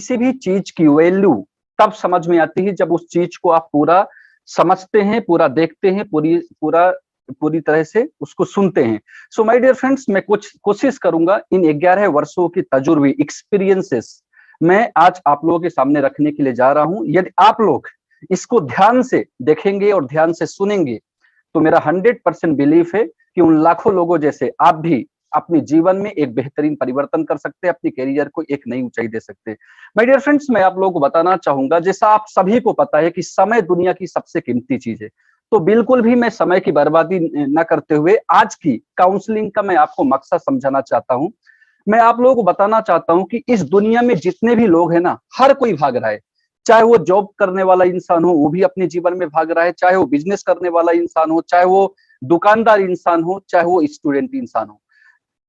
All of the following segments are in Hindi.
किसी भी चीज की वैल्यू तब समझ में आती है जब उस चीज को आप पूरा समझते हैं, पूरा देखते हैं, पूरी तरह से उसको सुनते हैं। सो माय डियर फ्रेंड्स, मैं कुछ कोशिश करूंगा इन 11 वर्षों की तजुर्बे, एक्सपीरियंसेस मैं आज आप लोगों के सामने रखने के लिए जा रहा हूं। यदि आप लोग इसको ध्यान से देखेंगे और ध्यान से सुनेंगे तो मेरा 100% बिलीफ है कि उन लाखों लोगों जैसे आप भी अपने जीवन में एक बेहतरीन परिवर्तन कर सकते हैं, अपने करियर को एक नई ऊंचाई दे सकते हैं। माय डियर फ्रेंड्स, मैं आप लोगों को बताना चाहूंगा, जैसा आप सभी को पता है कि समय दुनिया की सबसे कीमती चीज है, तो बिल्कुल भी मैं समय की बर्बादी न करते हुए आज की काउंसलिंग का मैं आपको मकसद समझाना चाहता हूं। मैं आप लोगों को बताना चाहता हूं कि इस दुनिया में जितने भी लोग हैं ना, हर कोई भाग रहा है। चाहे वो जॉब करने वाला इंसान हो, वो भी अपने जीवन में भाग रहा है, चाहे वो बिजनेस करने वाला इंसान हो, चाहे वो दुकानदार इंसान हो, चाहे वो स्टूडेंट इंसान हो,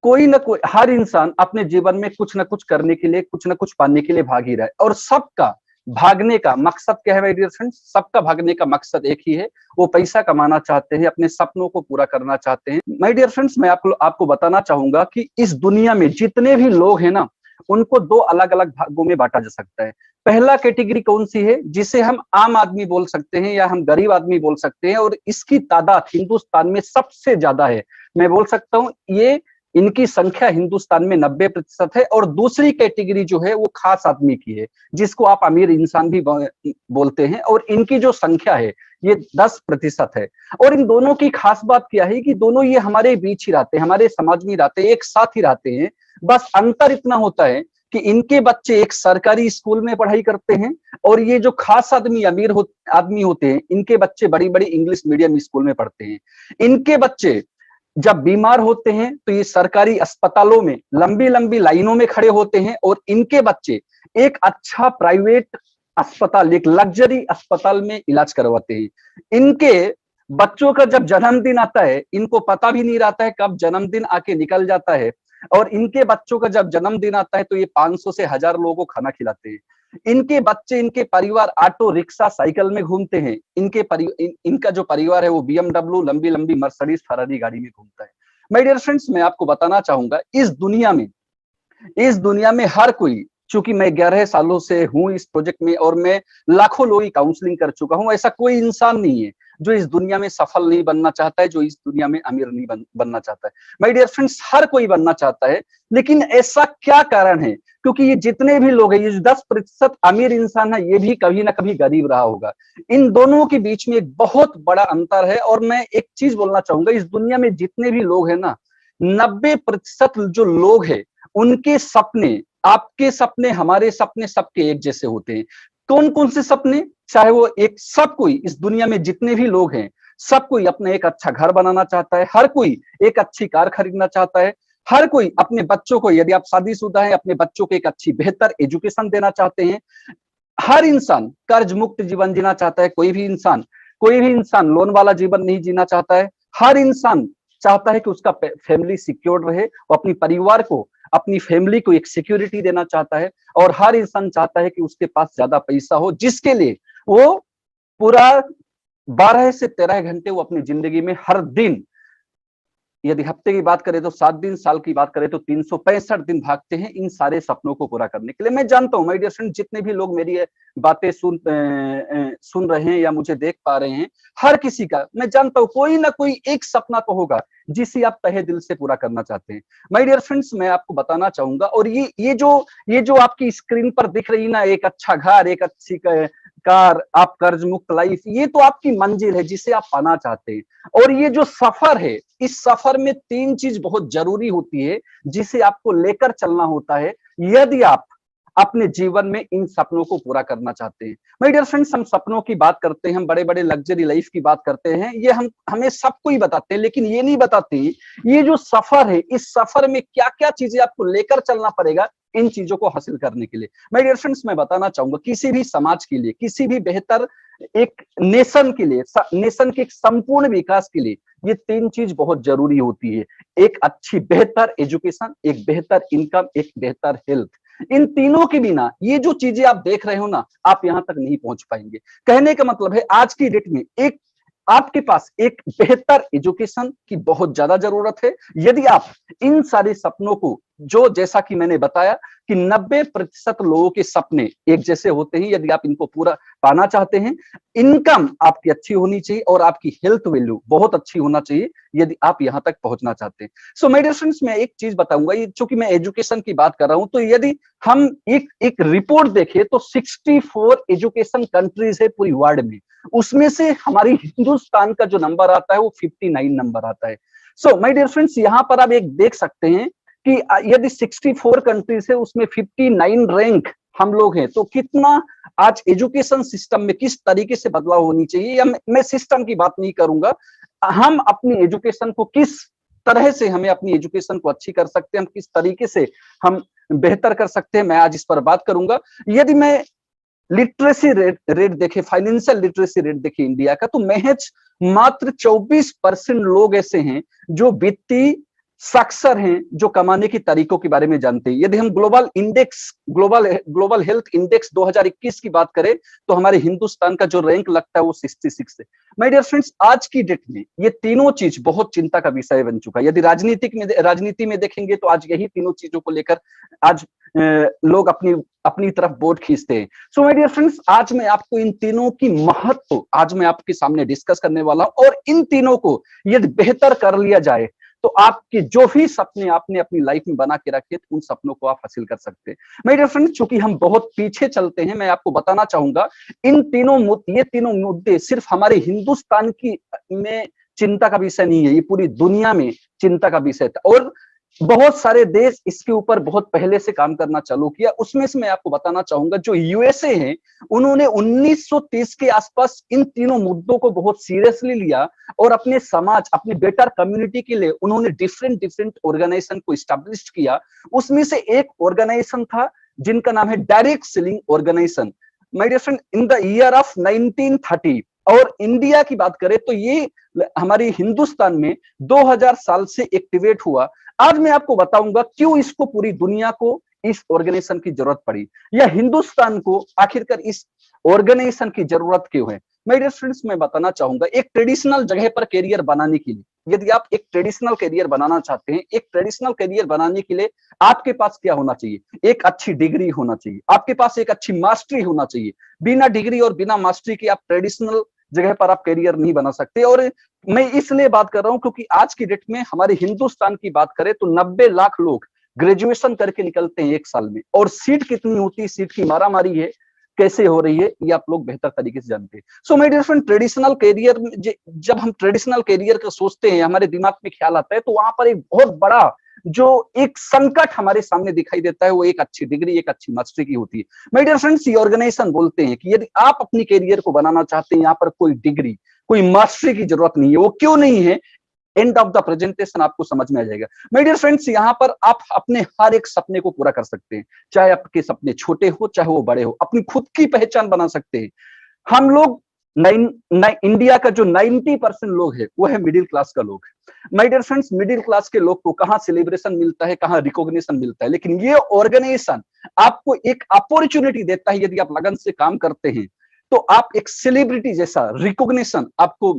कोई ना कोई, हर इंसान अपने जीवन में कुछ ना कुछ करने के लिए, कुछ ना कुछ पाने के लिए भाग ही रहा है। और सबका भागने का मकसद क्या है माय डियर फ्रेंड्स? सबका भागने का मकसद एक ही है, वो पैसा कमाना चाहते हैं, अपने सपनों को पूरा करना चाहते हैं। माय डियर फ्रेंड्स, मैं आपको बताना चाहूंगा कि इस दुनिया में जितने भी लोग हैं ना, उनको दो अलग अलग भागों में बांटा जा सकता है। पहला कैटेगरी कौन सी है? जिसे हम आम आदमी बोल सकते हैं या हम गरीब आदमी बोल सकते हैं, और इसकी तादाद हिंदुस्तान में सबसे ज्यादा है। मैं बोल सकता हूं ये इनकी संख्या हिंदुस्तान में 90% है। और दूसरी कैटेगरी जो है वो खास आदमी की है, जिसको आप अमीर इंसान भी बोलते हैं, और इनकी जो संख्या है ये 10% है। और इन दोनों की खास बात क्या है कि दोनों ये हमारे बीच ही रहते हैं, हमारे समाज में रहते हैं, एक साथ ही रहते हैं। बस अंतर इतना होता है कि इनके बच्चे एक सरकारी स्कूल में पढ़ाई करते हैं, और ये जो खास आदमी आदमी होते हैं, इनके बच्चे बड़ी बड़ी इंग्लिश मीडियम स्कूल में पढ़ते हैं। इनके बच्चे जब बीमार होते हैं तो ये सरकारी अस्पतालों में लंबी लंबी लाइनों में खड़े होते हैं, और इनके बच्चे एक अच्छा प्राइवेट अस्पताल, एक लग्जरी अस्पताल में इलाज करवाते हैं। इनके बच्चों का जब जन्मदिन आता है, इनको पता भी नहीं रहता है कब जन्मदिन आके निकल जाता है। और इनके बच्चों का जब जन्मदिन आता है तो ये 500 से 1000 लोगों को खाना खिलाते हैं। इनके बच्चे, इनके परिवार ऑटो रिक्शा साइकिल में घूमते हैं। इनका जो परिवार है वो BMW, लंबी लंबी मर्सिडीज फरारी गाड़ी में घूमता है। माय डियर फ्रेंड्स, मैं आपको बताना चाहूंगा, इस दुनिया में हर कोई, चूंकि मैं 11 सालों से हूं इस प्रोजेक्ट में और मैं लाखों लोगों की काउंसलिंग कर चुका हूं, ऐसा कोई इंसान नहीं है जो इस दुनिया में सफल नहीं बनना चाहता है, जो इस दुनिया में अमीर नहीं बनना चाहता है। माय डियर फ्रेंड्स, हर कोई बनना चाहता है, लेकिन ऐसा क्या कारण है? क्योंकि ये जितने भी लोग हैं, ये 10% अमीर इंसान है, ये भी कभी ना कभी गरीब रहा होगा। इन दोनों के बीच में एक बहुत बड़ा अंतर है। और मैं एक चीज बोलना चाहूंगा, इस दुनिया में जितने भी लोग हैं ना, 90% जो लोग हैं, उनके सपने, आपके सपने, हमारे सपने, सबके एक जैसे होते हैं। कौन कौन से सपने? चाहे वो एक, सब कोई, इस दुनिया में जितने भी लोग हैं, सब कोई अपना एक अच्छा घर बनाना चाहता है, हर कोई एक अच्छी कार खरीदना चाहता है, हर कोई अपने बच्चों को, यदि आप शादीशुदा हैं, अपने बच्चों को एक अच्छी बेहतर एजुकेशन देना चाहते हैं। हर इंसान कर्ज मुक्त जीवन जीना चाहता है। कोई भी इंसान लोन वाला जीवन नहीं जीना चाहता है। हर इंसान चाहता है कि उसका फैमिली सिक्योर रहे, वो अपनी परिवार को, अपनी फैमिली को एक सिक्योरिटी देना चाहता है। और हर इंसान चाहता है कि उसके पास ज्यादा पैसा हो, जिसके लिए वो पूरा 12 से 13 घंटे वो अपनी जिंदगी में हर दिन, यदि हफ्ते की बात करें तो 7 दिन, साल की बात करें तो 365 दिन भागते हैं इन सारे सपनों को पूरा करने के लिए। मैं जानता हूं माय डियर फ्रेंड, जितने भी लोग मेरी बातें सुन रहे हैं या मुझे देख पा रहे हैं, हर किसी का, मैं जानता हूं, कोई ना कोई एक सपना तो होगा जिसे आप तहे दिल से पूरा करना चाहते हैं। माय डियर फ्रेंड्स, मैं आपको बताना चाहूंगा, और ये जो आपकी स्क्रीन पर दिख रही ना, एक अच्छा घर, एक अच्छी कार, आप कर्ज मुक्त लाइफ, ये तो आपकी मंजिल है जिसे आप पाना चाहते हैं। और ये जो सफर है, इस सफर में 3 चीज बहुत जरूरी होती है जिसे आपको लेकर चलना होता है, यदि आप अपने जीवन में इन सपनों को पूरा करना चाहते हैं। माय डियर फ्रेंड्स, हम सपनों की बात करते हैं, हम बड़े बड़े लग्जरी लाइफ की बात करते हैं, ये हमें सबको ही बताते हैं, लेकिन ये नहीं बताते ये जो सफर है, इस सफर में क्या क्या चीजें आपको लेकर चलना पड़ेगा इन चीजों को हासिल करने के लिए। माय डियर फ्रेंड्स, मैं बताना चाहूंगा, किसी भी समाज के लिए, किसी भी बेहतर एक नेशन के लिए, नेशन के संपूर्ण विकास के लिए ये 3 चीज बहुत जरूरी होती है। एक अच्छी बेहतर एजुकेशन, एक बेहतर इनकम, एक बेहतर हेल्थ। इन तीनों के बिना ये जो चीजें आप देख रहे हो ना, आप यहां तक नहीं पहुंच पाएंगे। कहने का मतलब है, आज की डेट में एक आपके पास एक बेहतर एजुकेशन की बहुत ज्यादा जरूरत है। यदि आप इन सारे सपनों को जो जैसा कि मैंने बताया कि 90% लोगों के सपने एक जैसे होते हैं। यदि आप इनको पूरा पाना चाहते हैं, इनकम आपकी अच्छी होनी चाहिए और आपकी हेल्थ वैल्यू बहुत अच्छी होना चाहिए यदि आप यहां तक पहुंचना चाहते हैं। सो माय डियर फ्रेंड्स, मैं एक चीज बताऊंगा, ये चूंकि मैं एजुकेशन की बात कर रहा हूं, तो यदि हम एक रिपोर्ट देखें तो 64 एजुकेशन कंट्रीज है पूरी वर्ल्ड में, उसमें से हमारी हिंदुस्तान का जो नंबर आता है वो 59 नंबर आता है। सो माय डियर फ्रेंड्स, यहां पर आप एक देख सकते हैं कि यदि 64 कंट्रीज है उसमें 59 रैंक हम लोग हैं, तो कितना आज एजुकेशन सिस्टम में किस तरीके से बदलाव होनी चाहिए, या मैं सिस्टम की बात नहीं करूंगा, हम अपनी एजुकेशन को किस तरह से हमें अपनी एजुकेशन को अच्छी कर सकते हैं, हम किस तरीके से हम बेहतर कर सकते हैं, मैं आज इस पर बात करूंगा। यदि मैं लिटरेसी रेट देखे, फाइनेंशियल लिटरेसी रेट देखे इंडिया का, तो महज मात्र 24% लोग ऐसे हैं जो वित्तीय साक्षर हैं, जो कमाने की तरीकों के बारे में जानते हैं। यदि हम ग्लोबल हेल्थ इंडेक्स 2021 की बात करें तो हमारे हिंदुस्तान का जो रैंक लगता है वो 66 है। माय डियर फ्रेंड्स, आज की डेट में ये तीनों चीज बहुत चिंता का विषय बन चुका है। यदि राजनीति में देखेंगे तो आज यही तीनों चीजों को लेकर आज लोग अपनी तरफ वोट खींचते हैं। सो माय डियर फ्रेंड्स, आज मैं आपको इन तीनों की महत्व आज मैं आपके सामने डिस्कस करने वाला हूं, और इन तीनों को यदि बेहतर कर लिया जाए तो आपके जो भी सपने आपने अपनी लाइफ में बना के रखे उन सपनों को आप हासिल कर सकते हैं। माय डियर फ्रेंड्स, चूंकि हम बहुत पीछे चलते हैं, मैं आपको बताना चाहूंगा ये तीनों मुद्दे सिर्फ हमारे हिंदुस्तान की में चिंता का विषय नहीं है, ये पूरी दुनिया में चिंता का विषय था, और बहुत सारे देश इसके ऊपर बहुत पहले से काम करना चालू किया। उसमें से मैं आपको बताना चाहूंगा, जो यूएसए है उन्होंने 1930 के आसपास इन तीनों मुद्दों को बहुत सीरियसली लिया, और अपने समाज, अपने बेटर कम्युनिटी के लिए उन्होंने डिफरेंट ऑर्गेनाइजेशन को स्टैब्लिश किया। उसमें से एक ऑर्गेनाइजेशन था जिनका नाम है direct selling organisation. My dear friend, in the year of 1930, और इंडिया की बात करें तो ये हमारी हिंदुस्तान में 2000 साल से एक्टिवेट हुआ। आज मैं आपको बताऊंगा क्यों इसको पूरी दुनिया को इस ऑर्गेनाइजेशन की जरूरत पड़ी, या हिंदुस्तान को आखिरकार इस ऑर्गेनाइजेशन की जरूरत क्यों है। माय डियर फ्रेंड्स, मैं बताना चाहूंगा, एक ट्रेडिशनल जगह पर कैरियर बनाने के लिए, यदि आप एक ट्रेडिशनल कैरियर बनाना चाहते हैं, एक ट्रेडिशनल कैरियर बनाने के लिए आपके पास क्या होना चाहिए? एक अच्छी डिग्री होना चाहिए, आपके पास एक अच्छी मास्टरी होना चाहिए। बिना डिग्री और बिना मास्टरी के आप ट्रेडिशनल जगह पर आप कैरियर नहीं बना सकते। और मैं इसलिए बात कर रहा हूं क्योंकि आज की डेट में हमारे हिंदुस्तान की बात करें तो 90 लाख लोग ग्रेजुएशन करके निकलते हैं एक साल में, और सीट कितनी होती है, सीट की मारामारी है, कैसे हो रही है, ये आप लोग बेहतर तरीके से जानते हैं। So my dear friend, traditional career, जब हम ट्रेडिशनल कैरियर का सोचते हैं, हमारे दिमाग में ख्याल आता है, तो वहां पर एक बहुत बड़ा जो एक संकट हमारे सामने दिखाई देता है, वो एक अच्छी डिग्री, एक अच्छी मास्टरी की होती है। माय डियर फ्रेंड्स, ये ऑर्गेनाइजेशन बोलते हैं कि यदि आप अपनी कैरियर को बनाना चाहते हैं, यहाँ पर कोई डिग्री, कोई मास्टरी की जरूरत नहीं है। वो क्यों नहीं है, एंड ऑफ द प्रेजेंटेशन आपको समझ में आ जाएगा। माय डियर फ्रेंड्स, यहाँ पर आप अपने हर एक सपने को पूरा कर सकते हैं, चाहे आपके सपने छोटे हो चाहे वो बड़े हो, अपनी खुद की पहचान बना सकते हैं। हम लोग इंडिया का जो 90% लोग है वो है मिडिल क्लास का लोग। My dear friends, middle class के लोग को कहाँ सेलिब्रेशन मिलता है, कहाँ रिकॉग्निशन मिलता है, लेकिन ये ऑर्गेनाइजेशन आपको एक अपॉर्चुनिटी देता है। यदि आप लगन से काम करते हैं तो आप एक सेलिब्रिटी जैसा रिकॉग्निशन आपको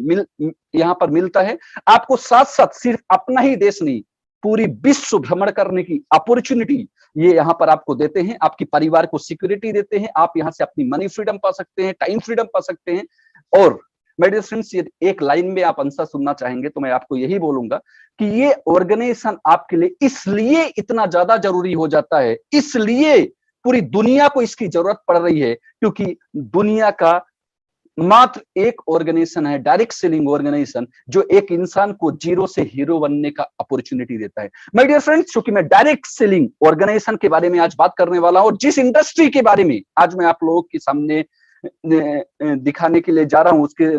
यहाँ पर मिलता है। आपको साथ साथ सिर्फ अपना ही देश नहीं, पूरी विश्व भ्रमण करने की अपॉर्चुनिटी ये यहाँ पर आपको देते हैं। आपकी परिवार को सिक्योरिटी देते हैं, आप यहाँ से अपनी मनी फ्रीडम पा सकते हैं, टाइम फ्रीडम पा सकते हैं। और माय डियर फ्रेंड्स, ये एक लाइन में आप आंसर सुनना चाहेंगे तो मैं आपको यही बोलूंगा कि ये ऑर्गेनाइजेशन आपके लिए इसलिए इतना ज्यादा जरूरी हो जाता है, इसलिए पूरी दुनिया को इसकी जरूरत पड़ रही है, क्योंकि दुनिया का मात्र एक ऑर्गेनाइजेशन है, डायरेक्ट सेलिंग ऑर्गेनाइजेशन, जो एक इंसान को जीरो से हीरो बनने का अपॉर्चुनिटी देता है। माय डियर फ्रेंड्स, क्योंकि मैं डायरेक्ट सेलिंग ऑर्गेनाइजेशन के बारे में आज बात करने वाला हूं, और जिस इंडस्ट्री के बारे में आज मैं आप लोगों के सामने दिखाने के लिए जा रहा हूं, उसके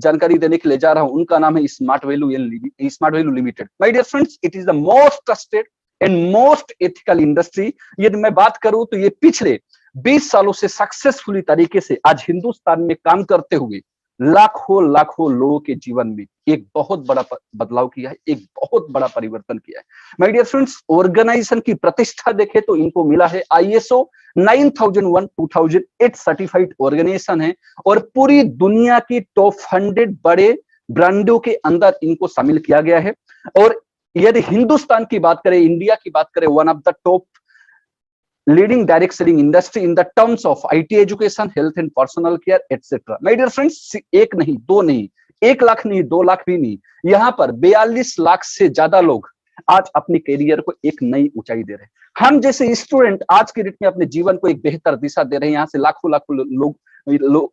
जानकारी देने के लिए जा रहा हूं, उनका नाम है smart value limited. My dear friends, it is the most trusted and most ethical industry. यदि मैं बात करूं तो ये पिछले 20 सालों से सक्सेसफुली तरीके से आज हिंदुस्तान में काम करते हुए लाखों लोगों के जीवन में एक बहुत बड़ा बदलाव किया है, एक बहुत बड़ा परिवर्तन किया है। माय डियर फ्रेंड्स, ऑर्गेनाइजेशन की प्रतिष्ठा देखें तो इनको मिला है ISO 9001 2008 सर्टिफाइड ऑर्गेनाइजेशन है, और पूरी दुनिया की टॉप 100 बड़े ब्रांडों के अंदर इनको शामिल किया गया है। और यदि हिंदुस्तान की बात करें, इंडिया की बात करें, one of the top leading direct selling industry in the terms of IT education, health and personal care etcetera. My dear friends, एक नहीं, दो नहीं, 1 लाख नहीं, 2 लाख भी नहीं, यहाँ पर 42 लाख से ज्यादा लोग आज अपने करियर को एक नई ऊंचाई दे रहे हैं। हम जैसे स्टूडेंट आज के डेट में अपने जीवन को एक बेहतर दिशा दे रहे हैं। यहाँ से लाखों लाखों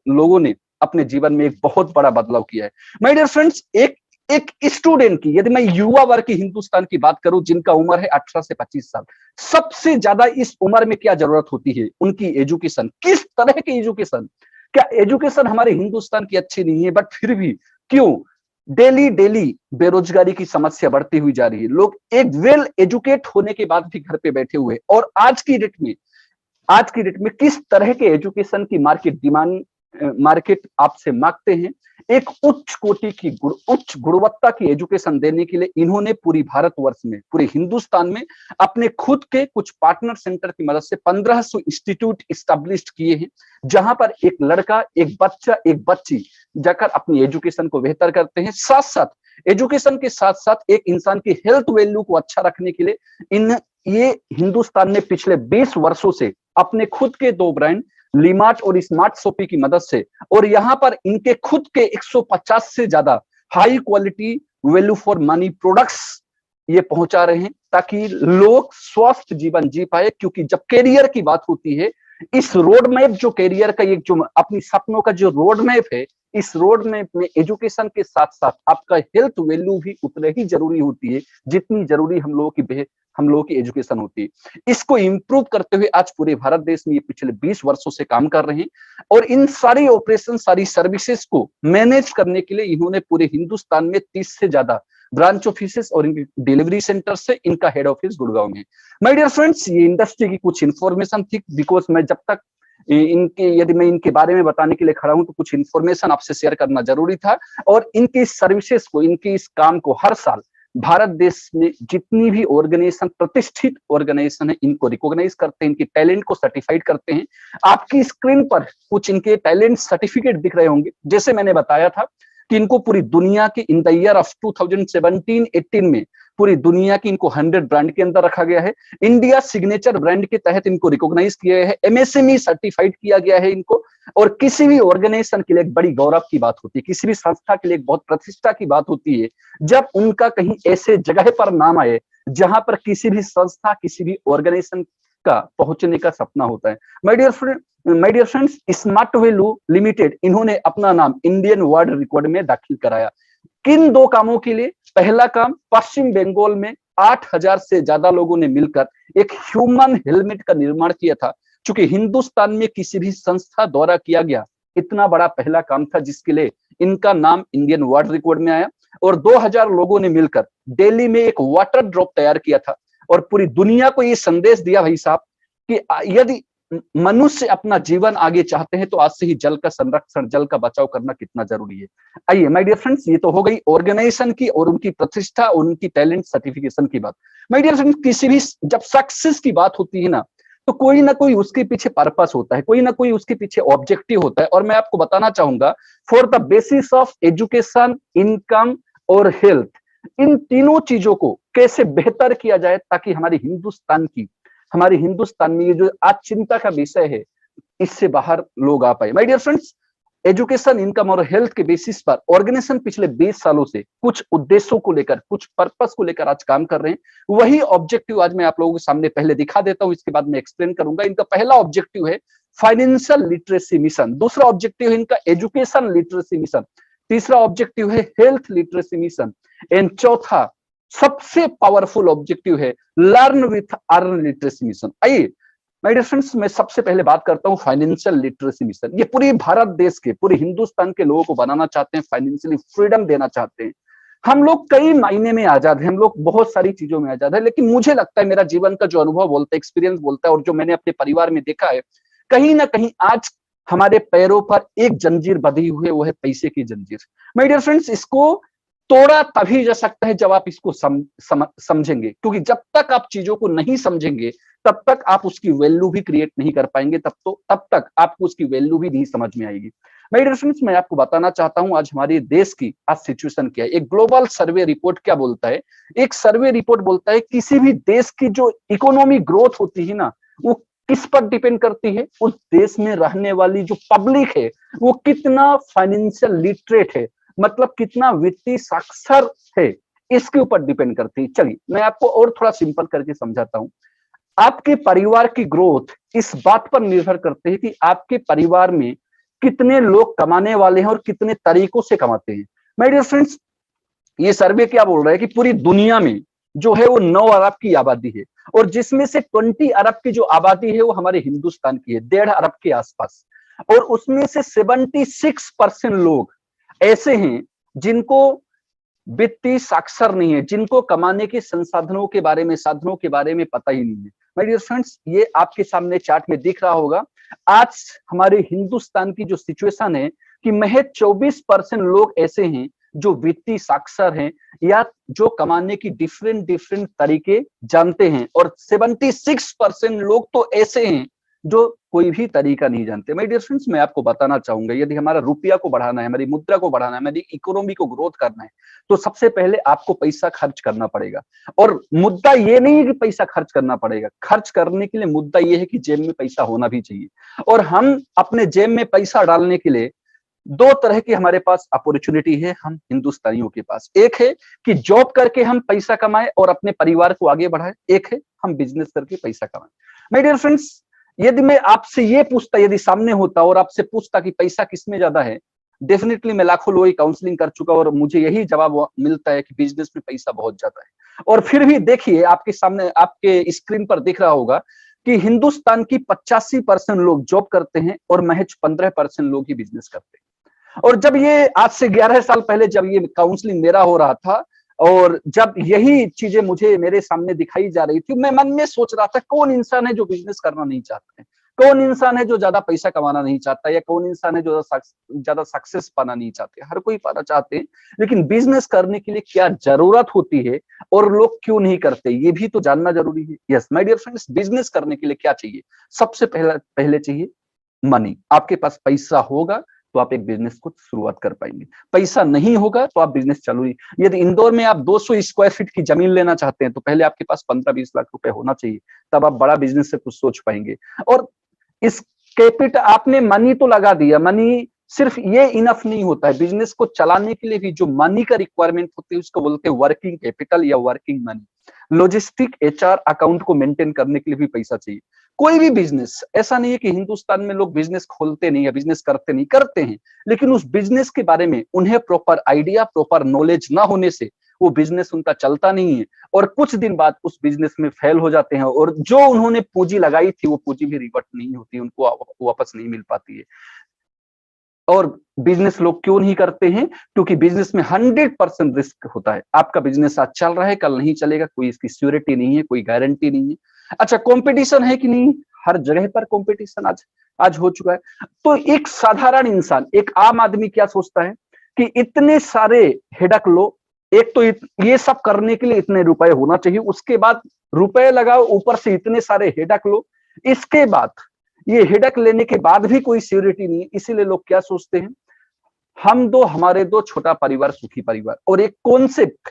लोगों ने अपने जीवन में एक बहुत बड़ा बदलाव किया है। माय डियर फ्रेंड्स, एक स्टूडेंट की, यदि मैं युवा वर्ग की हिंदुस्तान की बात करूं जिनका उम्र है 18 से 25 साल, सबसे ज्यादा इस उम्र में क्या जरूरत होती है? उनकी एजुकेशन। किस तरह की एजुकेशन? क्या एजुकेशन हमारे हिंदुस्तान की अच्छी नहीं है? बट फिर भी क्यों डेली डेली बेरोजगारी की समस्या बढ़ती हुई जा रही है? लोग एक वेल एजुकेट होने के बाद भी घर पे बैठे हुए। और आज की डेट में किस तरह के एजुकेशन की मार्केट आपसे मांगते हैं? एक उच्च कोटि की उच्च गुणवत्ता की एजुकेशन देने के लिए इन्होंने पूरी भारतवर्ष में, पूरे हिंदुस्तान में अपने खुद के कुछ पार्टनर सेंटर की मदद से 1500 इंस्टीट्यूट स्टैब्लिश किए हैं, जहां पर एक लड़का, एक बच्चा, एक बच्ची जाकर अपनी एजुकेशन को बेहतर करते हैं। साथ साथ एजुकेशन के साथ साथ एक इंसान की हेल्थ वैल्यू को अच्छा रखने के लिए ये हिंदुस्तान ने पिछले 20 वर्षों से अपने खुद के 2 ब्रांड लीमार्ट और स्मार्ट शॉपी की मदद से, और यहां पर इनके खुद के 150 से ज्यादा high quality value for money products ये पहुंचा रहे हैं, ताकि लोग स्वस्थ जीवन जी पाए। क्योंकि जब कैरियर की बात होती है, इस रोड मैप जो कैरियर का, एक जो अपनी सपनों का जो रोड मैप है, इस रोड मैप में एजुकेशन के साथ साथ आपका हेल्थ वैल्यू भी उतने ही जरूरी होती है जितनी जरूरी हम लोगों की एजुकेशन होती है। इसको इंप्रूव करते हुए आज पूरे भारत देश में ये पिछले 20 वर्षों से काम कर रहे हैं। और इन सारी ऑपरेशन, सारी सर्विसेज को मैनेज करने के लिए इन्होंने पूरे हिंदुस्तान में 30 से ज्यादा ब्रांच ऑफिसेस और इनके डिलीवरी सेंटर से, इनका हेड ऑफिस गुड़गांव में। माय डियर फ्रेंड्स, ये इंडस्ट्री की कुछ इंफॉर्मेशन थी, बिकॉज मैं जब तक यदि मैं इनके बारे में बताने के लिए खड़ा हूं तो कुछ इंफॉर्मेशन आपसे शेयर करना जरूरी था। और इनकी सर्विसेज को, इनके इस काम को हर साल भारत देश में जितनी भी ऑर्गेनाइजेशन, प्रतिष्ठित ऑर्गेनाइजेशन है, इनको रिकॉग्नाइज करते हैं, इनके टैलेंट को सर्टिफाइड करते हैं। आपकी स्क्रीन पर कुछ इनके टैलेंट सर्टिफिकेट दिख रहे होंगे। जैसे मैंने बताया था कि इनको पूरी दुनिया के इन द ईयर ऑफ 2017-18 में पूरी दुनिया की इनको 100 ब्रांड के अंदर रखा गया है। इंडिया सिग्नेचर ब्रांड के तहत इनको रिकॉग्नाइज किया गया है, एमएसएमई सर्टिफाइड किया गया है इनको। और किसी भी ऑर्गेनाइजेशन के लिए एक बड़ी गौरव की बात होती है, किसी भी संस्था के लिए एक बहुत प्रतिष्ठा की बात होती है जब उनका कहीं ऐसे जगह पर नाम आए जहां पर किसी भी संस्था, किसी भी ऑर्गेनाइजेशन का पहुंचने का सपना होता है। My dear friends, smart value limited, इन्होंने अपना नाम इंडियन वर्ल्ड रिकॉर्ड में दाखिल कराया। किन 2 कामों के लिए? पहला काम, पश्चिम बंगाल में 8000 से ज्यादा लोगों ने मिलकर एक ह्यूमन हेलमेट का निर्माण किया था। चूंकि हिंदुस्तान में किसी भी संस्था द्वारा किया गया इतना बड़ा पहला काम था, जिसके लिए इनका नाम इंडियन वर्ल्ड रिकॉर्ड में आया। और 2000 लोगों ने मिलकर दिल्ली में एक वाटर ड्रॉप तैयार किया था और पूरी दुनिया को ये संदेश दिया, भाई साहब, कि यदि मनुष्य अपना जीवन आगे चाहते हैं तो आज से ही जल का संरक्षण, जल का बचाव करना कितना जरूरी है। आइए माय डियर फ्रेंड्स, ये तो हो गई ऑर्गेनाइजेशन की और उनकी प्रतिष्ठा और उनकी टैलेंट सर्टिफिकेशन की बात। माय डियर फ्रेंड्स, किसी भी जब सक्सेस की बात होती है ना, तो कोई ना कोई उसके पीछे पर्पस होता है, कोई ना कोई उसके पीछे ऑब्जेक्टिव होता है। और मैं आपको बताना चाहूंगा, for the basis of education, income और हेल्थ, इन तीनों चीजों को कैसे बेहतर किया जाए ताकि हमारे हिंदुस्तान में ये जो आज चिंता का विषय है, इससे बाहर लोग आ पाए। My dear friends, education, income और हेल्थ के बेसिस पर ऑर्गेनाइजेशन पिछले 20 सालों से कुछ उद्देश्यों को लेकर, कुछ पर्पस को लेकर आज काम कर रहे हैं। वही ऑब्जेक्टिव आज मैं आप लोगों के सामने पहले दिखा देता हूं, इसके बाद मैं एक्सप्लेन करूंगा। इनका पहला ऑब्जेक्टिव है फाइनेंशियल लिटरेसी मिशन, दूसरा ऑब्जेक्टिव है इनका एजुकेशन लिटरेसी मिशन, तीसरा ऑब्जेक्टिव है हेल्थ लिटरेसी मिशन, एंड चौथा सबसे पावरफुल ऑब्जेक्टिव है learn with earn literacy mission. आइए माय डियर फ्रेंड्स, मैं सबसे पहले बात करता हूं फाइनेंशियल लिटरेसी मिशन। ये पूरे भारत देश के, पूरे हिंदुस्तान के लोगों को बनाना चाहते हैं, फाइनेंशियली फ्रीडम देना चाहते हैं। हम लोग कई मायने में आजाद हैं, हम लोग बहुत सारी चीजों में आजाद है, लेकिन मुझे लगता है, मेरा जीवन का जो अनुभव बोलता है, एक्सपीरियंस बोलता है, और जो मैंने अपने परिवार में देखा है, कहीं ना कहीं आज हमारे पैरों पर एक जंजीर बंधी हुई है, वो है पैसे की जंजीर। माय डियर फ्रेंड्स, इसको तोड़ा तभी जा सकता है जब आप इसको समझेंगे, क्योंकि जब तक आप चीजों को नहीं समझेंगे तब तक आप उसकी वैल्यू भी क्रिएट नहीं कर पाएंगे, तब तक आपको उसकी वैल्यू भी नहीं समझ में आएगी। मेरे डियर फ्रेंड्स, मैं आपको बताना चाहता हूं आज हमारे देश की आज सिचुएशन क्या है। एक ग्लोबल सर्वे रिपोर्ट क्या बोलता है, एक सर्वे रिपोर्ट बोलता है किसी भी देश की जो इकोनॉमी ग्रोथ होती है ना, वो किस पर डिपेंड करती है, उस देश में रहने वाली जो पब्लिक है वो कितना फाइनेंशियल लिटरेट है, मतलब कितना वित्तीय साक्षर है, इसके ऊपर डिपेंड करती है। चलिए मैं आपको और थोड़ा सिंपल करके समझाता हूं। आपके परिवार की ग्रोथ इस बात पर निर्भर करते हैं कि आपके परिवार में कितने लोग कमाने वाले हैं और कितने तरीकों से कमाते हैं। माय डियर फ्रेंड्स, ये सर्वे क्या बोल रहा है कि पूरी दुनिया में जो है वो 9 अरब की आबादी है और जिसमें से 20 अरब की जो आबादी है वो हमारे हिंदुस्तान की है, 1.5 अरब के आसपास। और उसमें से 76% लोग ऐसे हैं जिनको वित्तीय साक्षर नहीं है, जिनको कमाने के संसाधनों के बारे में, साधनों के बारे में पता ही नहीं है। माय डियर फ्रेंड्स, ये आपके सामने चार्ट में दिख रहा होगा। आज हमारे हिंदुस्तान की जो सिचुएशन है कि महज 24% लोग ऐसे हैं जो वित्तीय साक्षर हैं या जो कमाने की डिफरेंट डिफरेंट तरीके जानते हैं, और 76% लोग तो ऐसे हैं जो कोई भी तरीका नहीं जानते। माय डियर फ्रेंड्स, मैं आपको बताना चाहूंगा, यदि हमारा रुपया को बढ़ाना है, हमारी मुद्रा को बढ़ाना है, हमारी इकोनॉमी को ग्रोथ करना है, तो सबसे पहले आपको पैसा खर्च करना पड़ेगा। और मुद्दा ये नहीं है कि पैसा खर्च करना पड़ेगा, खर्च करने के लिए मुद्दा ये है कि जेब में पैसा होना भी चाहिए। और हम अपने जेब में पैसा डालने के लिए दो तरह की हमारे पास अपॉर्चुनिटी है हम हिंदुस्तानियों के पास। एक है कि जॉब करके हम पैसा कमाएं और अपने परिवार को आगे बढ़ाएं, एक है हम बिजनेस करके पैसा कमाएं। माय डियर फ्रेंड्स, यदि मैं आपसे ये पूछता, यदि सामने होता और आपसे पूछता कि पैसा किसमें ज्यादा है, डेफिनेटली मैं लाखों लोगों की काउंसलिंग कर चुका और मुझे यही जवाब मिलता है कि बिजनेस में पैसा बहुत ज्यादा है। और फिर भी देखिए, आपके सामने आपके स्क्रीन पर दिख रहा होगा कि हिंदुस्तान की 85% लोग जॉब करते हैं और महज 15% लोग ही बिजनेस करते हैं। और जब ये आज से 11 साल पहले जब ये काउंसलिंग मेरा हो रहा था और जब यही चीजें मुझे मेरे सामने दिखाई जा रही थी, मैं मन में सोच रहा था कौन इंसान है जो बिजनेस करना नहीं चाहता है, कौन इंसान है जो ज्यादा पैसा कमाना नहीं चाहता, या कौन इंसान है जो ज्यादा सक्सेस पाना नहीं चाहते। हर कोई पाना चाहते हैं, लेकिन बिजनेस करने के लिए क्या जरूरत होती है और लोग क्यों नहीं करते, ये भी तो जानना जरूरी है। Yes my dear friends, business करने के लिए क्या चाहिए? सबसे पहले चाहिए मनी। आपके पास पैसा होगा तो आप एक बिजनेस को शुरुआत कर पाएंगे, पैसा नहीं होगा तो आप बिजनेस चालू ही। यदि इंदौर में आप 200 स्क्वायर फीट की जमीन लेना चाहते हैं तो पहले आपके पास 15-20 लाख रुपए होना चाहिए, तब आप बड़ा बिजनेस से कुछ सोच पाएंगे। और इस कैपिटल आपने मनी तो लगा दिया, मनी सिर्फ ये इनफ नहीं होता है, बिजनेस को चलाने के लिए भी जो मनी का रिक्वायरमेंट होती है उसको बोलते हैं वर्किंग कैपिटल या working money. Logistic, HR, account को मेंटेन करने के लिए भी पैसा चाहिए। कोई भी बिजनेस, ऐसा नहीं है कि हिंदुस्तान में लोग बिजनेस खोलते नहीं है, बिजनेस करते नहीं, करते हैं, लेकिन उस बिजनेस के बारे में उन्हें प्रॉपर आइडिया, प्रॉपर नॉलेज ना होने से वो बिजनेस उनका चलता नहीं है और कुछ दिन बाद उस बिजनेस में फेल हो जाते हैं और जो उन्होंने पूंजी लगाई थी वो पूंजी भी रिवर्ट नहीं होती, उनको वापस नहीं मिल पाती है। और बिजनेस लोग क्यों नहीं करते हैं? क्योंकि बिजनेस में 100% रिस्क होता है। आपका बिजनेस आज चल रहा है, कल नहीं चलेगा, कोई इसकी श्योरिटी नहीं है, कोई गारंटी नहीं है। अच्छा, कंपटीशन है कि नहीं? हर जगह पर कंपटीशन आज हो चुका है। तो एक साधारण इंसान, एक आम आदमी क्या सोचता है कि इतने सारे हेडक लो, एक तो ये सब करने के लिए इतने रुपए होना चाहिए, उसके बाद रुपए लगाओ, ऊपर से इतने सारे हेडक लो, इसके बाद ये हेडक लेने के बाद भी कोई सिक्योरिटी नहीं है। इसीलिए लोग क्या सोचते हैं, हम दो, हमारे दो, छोटा परिवार सुखी परिवार, और एक कॉन्सेप्ट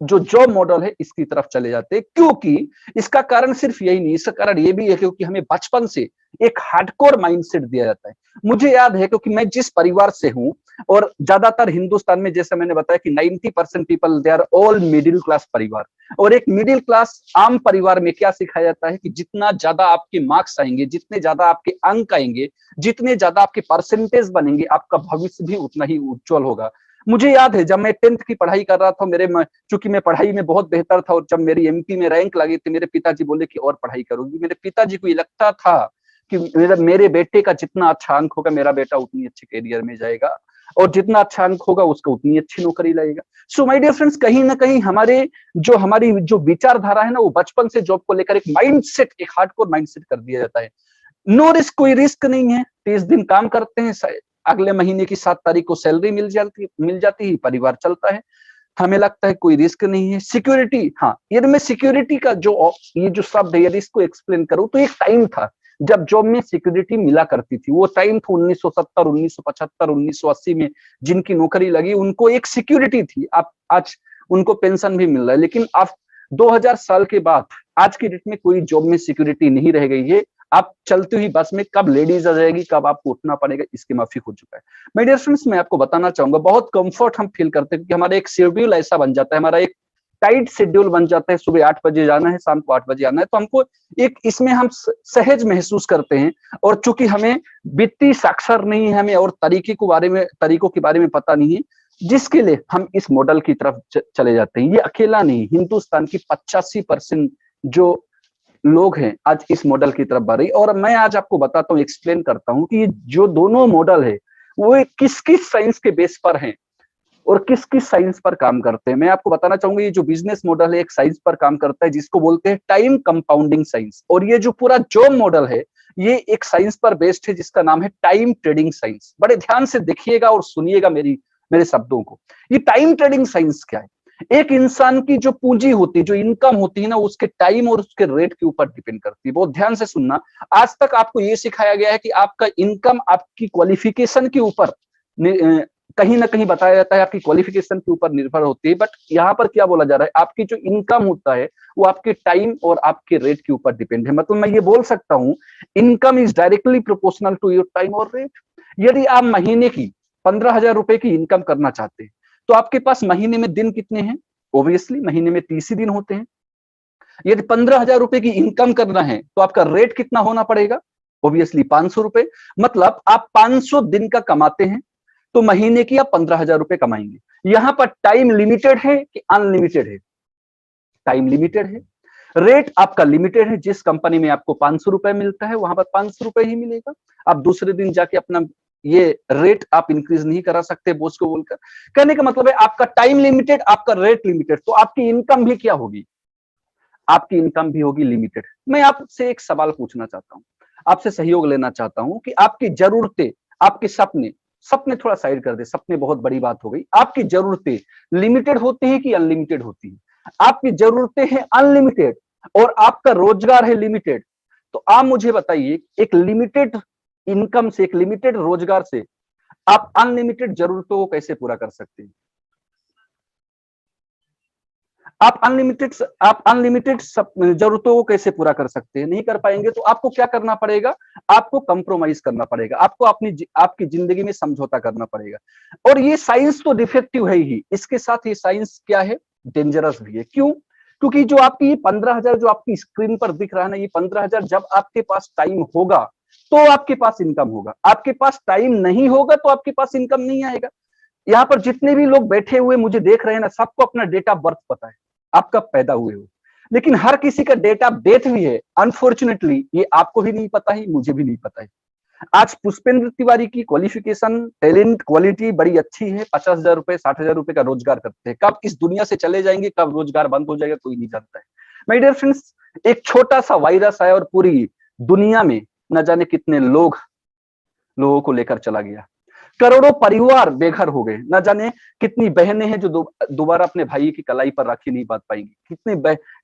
जो जॉब मॉडल है इसकी तरफ चले जाते हैं। क्योंकि इसका कारण सिर्फ यही नहीं, इसका कारण ये भी है क्योंकि हमें बचपन से एक हार्डकोर माइंडसेट दिया जाता है। मुझे याद है क्योंकि मैं जिस परिवार से हूं, और ज्यादातर हिंदुस्तान में जैसे मैंने बताया कि 90% people they are all middle class परिवार, और एक मिडिल क्लास आम परिवार में क्या सिखाया जाता है कि जितना ज्यादा आपके मार्क्स आएंगे, जितने ज्यादा आपके अंक आएंगे, जितने ज्यादा आपके परसेंटेज बनेंगे, आपका भविष्य भी उतना ही उज्जवल होगा। मुझे याद है जब मैं 10th की पढ़ाई कर रहा था, चूंकि मैं पढ़ाई में बहुत बेहतर था, और जब मेरी एमपी में रैंक लगी थी, मेरे पिताजी बोले कि और पढ़ाई करोगी। मेरे पिताजी को ये लगता था कि मेरे बेटे का जितना अच्छा अंक होगा, मेरा बेटा उतनी अच्छे कैरियर में जाएगा, और जितना अच्छा अंक होगा उसका उतनी अच्छी नौकरी लगेगा। सो माय डियर फ्रेंड्स, कहीं ना कहीं हमारी जो विचारधारा है ना, वो बचपन से जॉब को लेकर एक माइंडसेट, एक हार्डकोर माइंडसेट कर दिया जाता है। नो रिस्क, कोई रिस्क नहीं है, 30 दिन काम करते हैं, अगले महीने की 7 तारीख को सैलरी मिल जाती है, परिवार चलता है। हमें लगता है कोई रिस्क नहीं है। सिक्योरिटी, हाँ, यदि मैं सिक्योरिटी का ये जो शब्द है, यदि इसको एक्सप्लेन करूं तो एक टाइम था जब जॉब में सिक्योरिटी मिला करती थी। वो टाइम था 1970, 1975, 1980 में जिनकी नौकरी लगी उनको एक सिक्योरिटी थी। आप आज उनको पेंशन भी मिल रहा है, लेकिन अब 2000 साल के बाद आज की डेट में कोई जॉब में सिक्योरिटी नहीं रह गई है। आप चलती हुई बस में कब लेडीज आ जाएगी, कब आपको उठना पड़ेगा, इसके माफिक हो चुका है। माय डियर फ्रेंड्स, मैं आपको बताना चाहूंगा, बहुत कंफर्ट हम फील करते हैं क्योंकि हमारा एक शेड्यूल ऐसा बन जाता है, हमारा एक टाइट शेड्यूल बन जाता है। सुबह 8 बजे जाना है, शाम को 8 बजे आना है, तो हमको एक इसमें हम सहज महसूस करते हैं। और चूंकि हमें वित्तीय साक्षर नहीं है, हमें और तरीकों के बारे में पता नहीं है, जिसके लिए हम इस मॉडल की तरफ चले जाते हैं। ये अकेला नहीं, हिंदुस्तान की 85% जो लोग हैं आज इस मॉडल की तरफ बढ़ रही। और मैं आज आपको बताता हूँ, एक्सप्लेन करता हूँ कि जो दोनों मॉडल है वो किस किस साइंस के बेस पर हैं और किस किस साइंस पर काम करते हैं। मैं आपको बताना चाहूंगा, ये जो बिजनेस मॉडल है एक साइंस पर काम करता है जिसको बोलते हैं टाइम कंपाउंडिंग साइंस, और ये जो पूरा जॉब मॉडल है ये एक साइंस पर बेस्ड है जिसका नाम है टाइम ट्रेडिंग साइंस। बड़े ध्यान से देखिएगा और सुनिएगा मेरे शब्दों को। ये टाइम ट्रेडिंग साइंस क्या है? एक इंसान की जो पूंजी होती है, जो इनकम होती है ना, उसके टाइम और उसके रेट के ऊपर डिपेंड करती है। बहुत ध्यान से सुनना, आज तक आपको ये सिखाया गया है कि आपका इनकम आपकी क्वालिफिकेशन के ऊपर कहीं ना कहीं बताया जाता है, आपकी क्वालिफिकेशन के ऊपर निर्भर होती है। बट यहाँ पर क्या बोला जा रहा है, आपकी जो इनकम होता है वो आपके टाइम और आपके रेट के ऊपर डिपेंड है। मतलब मैं ये बोल सकता हूँ, income is directly proportional to your time और रेट। यदि आप महीने की 15,000 रुपए की इनकम करना चाहते हैं तो आपके पास महीने में दिन कितने हैं? ऑब्वियसली महीने में 30 ही दिन होते हैं। यदि 15,000 रुपए की इनकम करना है तो आपका रेट कितना होना पड़ेगा? ऑब्वियसली 500 रुपए। मतलब आप 500 दिन का कमाते हैं तो महीने की आप 15,000 रुपए कमाएंगे। यहां पर टाइम लिमिटेड है कि अनलिमिटेड है? टाइम लिमिटेड है। रेट आपका लिमिटेड है, जिस कंपनी में आपको 500 रुपए मिलता है वहां पर 500 रुपए ही मिलेगा। आप दूसरे दिन जाके अपना ये रेट आप इंक्रीज नहीं करा सकते बॉस को बोलकर। कहने का मतलब है आपका टाइम लिमिटेड, आपका रेट लिमिटेड, तो आपकी इनकम भी क्या होगी? आपकी इनकम भी होगी लिमिटेड। मैं आपसे एक सवाल पूछना चाहता हूं, आपसे सहयोग लेना चाहता हूं कि आपकी जरूरतें, आपके सपने, सपने थोड़ा साइड कर दे, सपने बहुत बड़ी बात हो गई। आपकी जरूरतें लिमिटेड होती हैं कि अनलिमिटेड होती हैं? आपकी जरूरतें हैं अनलिमिटेड और आपका रोजगार है लिमिटेड। तो आप मुझे बताइए, एक लिमिटेड इनकम से, एक लिमिटेड रोजगार से आप अनलिमिटेड जरूरतों को कैसे पूरा कर सकते हैं? आप अनलिमिटेड जरूरतों को कैसे पूरा कर सकते हैं? नहीं कर पाएंगे। तो आपको क्या करना पड़ेगा? आपको कंप्रोमाइज करना पड़ेगा, आपको आपकी जिंदगी में समझौता करना पड़ेगा। और ये साइंस तो डिफेक्टिव है ही, इसके साथ ये साइंस क्या है? डेंजरस भी है। क्यों? क्योंकि जो आपकी 15,000 जो आपकी स्क्रीन पर दिख रहा है ना, ये 15,000 जब आपके पास टाइम होगा तो आपके पास इनकम होगा। आपके पास टाइम नहीं होगा तो आपके पास इनकम नहीं आएगा। यहाँ पर जितने भी लोग बैठे हुए मुझे देख रहे हैं ना, सबको अपना डेट ऑफ बर्थ पता है, आप कब पैदा हुए हो। लेकिन हर किसी का डेट ऑफ डेथ भी है। अनफॉर्चुनेटली ये आपको भी नहीं पता है, मुझे भी नहीं पता है। आज पुष्पेंद्र तिवारी की क्वालिफिकेशन, टैलेंट, क्वालिटी बड़ी अच्छी है। 50,000 रुपए, 60,000 रुपए का रोजगार करते हैं। कब इस दुनिया से चले जाएंगे, कब रोजगार बंद हो जाएगा, कोई नहीं जानता है। माय डियर फ्रेंड्स, एक छोटा सा वायरस आया और पूरी दुनिया में न जाने कितने लोगों को लेकर चला गया। करोड़ों परिवार बेघर हो गए। न जाने कितनी बहनें हैं जो दोबारा अपने भाई की कलाई पर राखी नहीं बांध पाएंगी।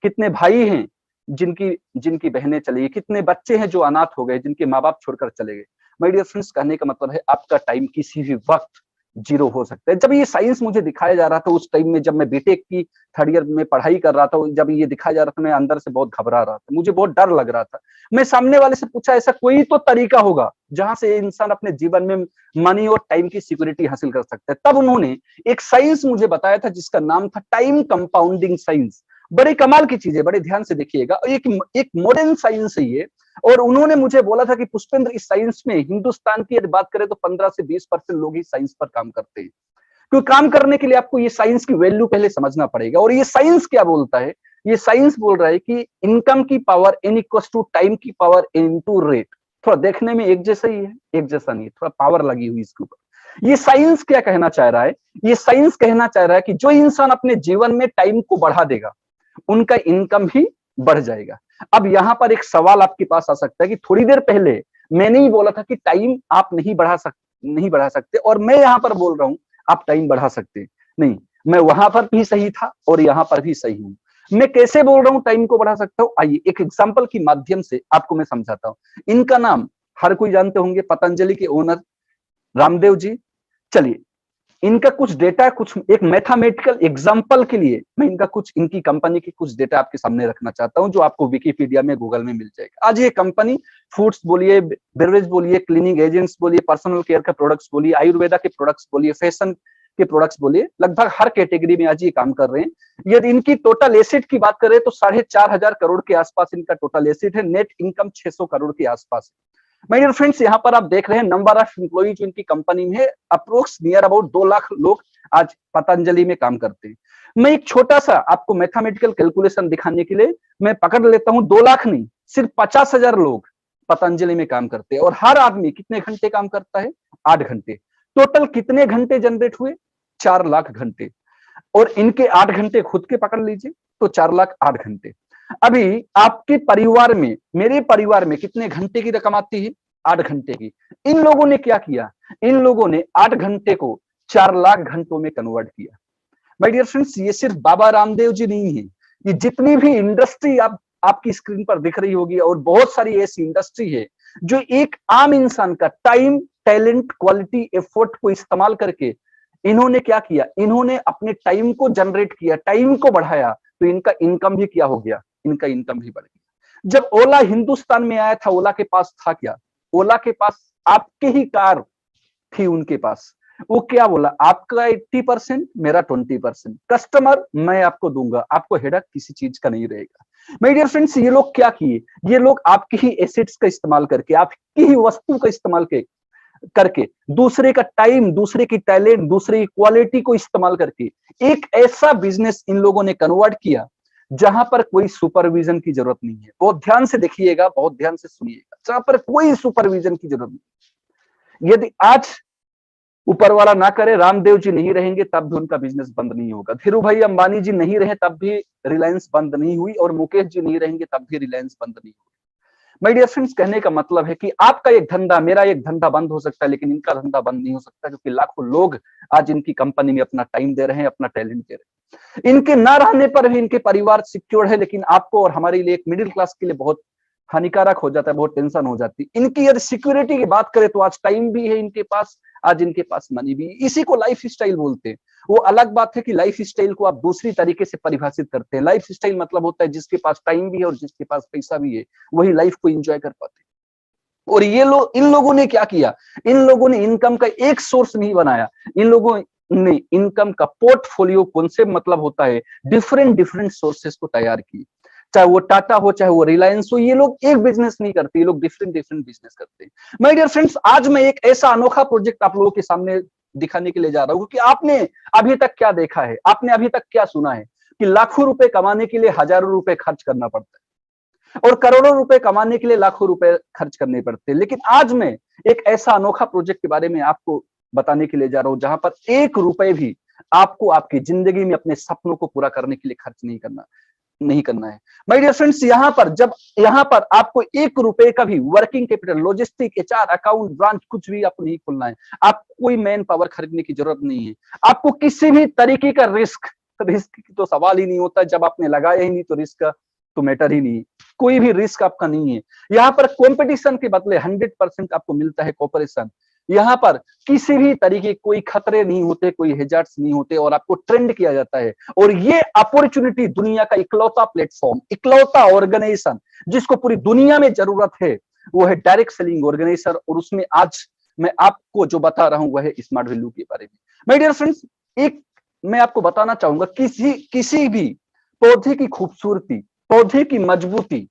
कितने भाई हैं जिनकी जिनकी बहनें चली गई। कितने बच्चे हैं जो अनाथ हो गए, जिनके माँ बाप छोड़कर चले गए। माय डियर फ्रेंड्स, कहने का मतलब है आपका टाइम किसी भी वक्त जीरो हो सकता है। जब ये साइंस मुझे दिखाया जा रहा था उस टाइम में, जब मैं बीटेक की 3rd ईयर में पढ़ाई कर रहा था, जब ये दिखाया जा रहा था, मैं अंदर से बहुत घबरा रहा था, मुझे बहुत डर लग रहा था। मैं सामने वाले से पूछा, ऐसा कोई तो तरीका होगा जहां से इंसान अपने जीवन में मनी और टाइम की सिक्योरिटी हासिल कर सकता है। तब उन्होंने एक साइंस मुझे बताया था जिसका नाम था टाइम कंपाउंडिंग साइंस। बड़े कमाल की चीज है, बड़े ध्यान से देखिएगा। एक मॉडर्न साइंस है ये। और उन्होंने मुझे बोला था कि पुष्पेंद्र, इस साइंस में हिंदुस्तान की यदि बात करें तो 15 से 20% लोग ही साइंस पर काम करते हैं। क्योंकि काम करने के लिए आपको ये साइंस की वैल्यू पहले समझना पड़ेगा। और ये साइंस क्या बोलता है? ये साइंस बोल रहा है कि इनकम की power n equals to time की पावर इनटू रेट। थोड़ा देखने में एक जैसा ही है, एक जैसा नहीं है, थोड़ा पावर लगी हुई इसके ऊपर। ये साइंस क्या कहना चाह रहा है? ये साइंस कहना चाह रहा है कि जो इंसान अपने जीवन में टाइम को बढ़ा देगा उनका इनकम भी बढ़ जाएगा। अब यहां पर एक सवाल आपके पास आ सकता है कि थोड़ी देर पहले मैंने ही बोला था कि टाइम आप नहीं बढ़ा सकते और मैं यहां पर बोल रहा हूं आप टाइम बढ़ा सकते। नहीं, मैं वहां पर भी सही था और यहां पर भी सही हूं। मैं कैसे बोल रहा हूं टाइम को बढ़ा सकता हूं, आइए एक एग्जांपल की माध्यम से आपको मैं समझाता हूं। इनका नाम हर कोई जानते होंगे, पतंजलि के ओनर रामदेव जी। चलिए इनका कुछ डेटा, कुछ एक मैथमेटिकल एग्जांपल के लिए मैं इनका कुछ, इनकी कंपनी की कुछ डेटा आपके सामने रखना चाहता हूं, जो आपको विकिपीडिया में, गूगल में मिल जाएगा। आज ये कंपनी फूड्स बोलिए, बेवरेज बोलिए, क्लीनिंग एजेंट्स बोलिए, पर्सनल केयर के प्रोडक्ट्स बोलिए, आयुर्वेदा के प्रोडक्ट्स बोलिए, फैशन के प्रोडक्ट्स बोलिए, लगभग हर कैटेगरी में आज ये काम कर रहे हैं। यदि इनकी टोटल एसेट की बात करें तो 4,500 करोड़ के आसपास इनका टोटल एसेट है। नेट इनकम 600 करोड़ के आसपास है। माय डियर फ्रेंड्स, यहाँ पर आप देख रहे हैं नंबर ऑफ एम्प्लॉई जो इनकी कंपनी में है, अप्रोक्स नियर अबाउट 2 लाख लोग आज पतंजलि में काम करते हैं। मैं एक छोटा सा आपको मैथमेटिकल कैलकुलेशन दिखाने के लिए मैं पकड़ लेता हूं, 2 लाख नहीं, सिर्फ 50,000 लोग पतंजलि में काम करते हैं, और हर आदमी कितने घंटे काम करता है? 8 घंटे। टोटल कितने घंटे जनरेट हुए? 4 लाख घंटे। और इनके 8 घंटे खुद के पकड़ लीजिए तो 4 लाख 8 घंटे। अभी आपके परिवार में, मेरे परिवार में कितने घंटे की रकम आती है? 8 घंटे की। इन लोगों ने क्या किया? इन लोगों ने 8 घंटे को 4 लाख घंटों में कन्वर्ट किया। माय डियर फ्रेंड्स, ये सिर्फ बाबा रामदेव जी नहीं है, ये जितनी भी इंडस्ट्री आपकी स्क्रीन पर दिख रही होगी, और बहुत सारी ऐसी इंडस्ट्री है जो एक आम इंसान का टाइम, टैलेंट, क्वालिटी, एफर्ट को इस्तेमाल करके इन्होंने क्या किया? इन्होंने अपने टाइम को जनरेट किया, टाइम को बढ़ाया, तो इनका इनकम भी क्या हो गया? इनका इनकम भी बढ़ गया। जब ओला हिंदुस्तान में आया था, ओला के पास था क्या? ओला के पास आपके ही कार थी उनके पास। वो क्या बोला? आपका 80%, मेरा 20%। कस्टमर मैं आपको दूंगा, आपको हेडक किसी चीज का नहीं रहेगा। माय डियर फ्रेंड्स, ये लोग क्या किए? ये लोग आपकी ही एसेट्स का इस्तेमाल करके, आपकी ही वस्तु का इस्तेमाल करके, दूसरे का टाइम, दूसरे की टैलेंट, दूसरे की क्वालिटी को इस्तेमाल करके एक ऐसा बिजनेस इन लोगों ने कन्वर्ट किया जहां पर कोई सुपरविजन की जरूरत नहीं है। बहुत ध्यान से देखिएगा, बहुत ध्यान से सुनिएगा, जहां पर कोई सुपरविजन की जरूरत नहीं। यदि आज ऊपर वाला ना करे, रामदेव जी नहीं रहेंगे तब भी उनका बिजनेस बंद नहीं होगा, धीरू भाई अंबानी जी नहीं रहे तब भी रिलायंस बंद नहीं हुई, और मुकेश जी नहीं रहेंगे तब भी रिलायंस बंद नहीं हुई। माय डियर फ्रेंड्स, कहने का मतलब है कि आपका एक धंधा, मेरा एक धंधा बंद हो सकता है, लेकिन इनका धंधा बंद नहीं हो सकता, क्योंकि लाखों लोग आज इनकी कंपनी में अपना टाइम दे रहे हैं, अपना टैलेंट दे रहे हैं। इनके ना रहने पर भी इनके परिवार सिक्योर है, लेकिन आपको और हमारे लिए, एक मिडिल क्लास के लिए बहुत हानिकारक हो जाता है, बहुत टेंशन हो जाती है। इनकी यदि सिक्योरिटी की बात करें तो आज टाइम भी है इनके पास, आज इनके पास मनी भी है। इसी को लाइफ स्टाइल बोलते हैं। वो अलग बात है कि लाइफ स्टाइल को आप दूसरी तरीके से परिभाषित करते हैं। लाइफ स्टाइल मतलब होता है जिसके पास टाइम भी है और जिसके पास पैसा भी है, वही लाइफ को एंजॉय कर पाते हैं। और ये लोग, इन लोगों ने क्या किया? इन लोगों ने इनकम का एक सोर्स नहीं बनाया, इन लोगों ने इनकम का पोर्टफोलियो कॉन्सेप्ट, मतलब होता है डिफरेंट डिफरेंट सोर्सेस को तैयार की। चाहे वो टाटा हो, चाहे वो रिलायंस हो, ये लोग एक बिजनेस नहीं करते, ये लोग डिफरेंट डिफरेंट बिजनेस करते हैं। माय डियर फ्रेंड्स, आज मैं एक ऐसा अनोखा प्रोजेक्ट आप लोगों के सामने दिखाने के लिए जा रहा हूं कि आपने अभी तक क्या देखा है, आपने अभी तक क्या सुना है कि लाखों रुपए कमाने के लिए हजारों रुपए खर्च करना पड़ता है, और करोड़ों रुपए कमाने के लिए लाखों रुपए खर्च करने पड़ते हैं। लेकिन आज मैं एक ऐसा अनोखा प्रोजेक्ट के बारे में आपको बताने के लिए जा रहा हूं, जहां पर 1 रुपए भी आपको आपकी जिंदगी में अपने सपनों को पूरा करने के लिए खर्च नहीं करना है। माय डियर फ्रेंड्स, यहाँ पर आपको 1 रुपए का भी working capital, logistic, HR, account, branch कुछ भी आपको नहीं खोलना है। आपको कोई मैन पावर खरीदने की जरूरत नहीं है। आपको किसी भी तरीके का रिस्क की तो सवाल ही नहीं होता। जब आपने लगाया ही नहीं तो रिस्क का तो मैटर ही नहीं, कोई भी रिस्क आपका नहीं है। यहाँ पर कंपटीशन के बदले 100% आपको मिलता है कोऑपरेशन। यहाँ पर किसी भी तरीके कोई खतरे नहीं होते, कोई हेजार्ड्स नहीं होते, और आपको ट्रेंड किया जाता है। और ये अपॉर्चुनिटी दुनिया का इकलौता प्लेटफॉर्म, इकलौता ऑर्गेनाइजेशन जिसको पूरी दुनिया में जरूरत है, वो है डायरेक्ट सेलिंग ऑर्गेनाइजेशन। और उसमें आज मैं आपको जो बता रहा हूं वह है स्मार्ट वैल्यू के बारे में। माय डियर फ्रेंड्स, एक मैं आपको बताना चाहूंगा, किसी भी पौधे की खूबसूरती, पौधे की मजबूती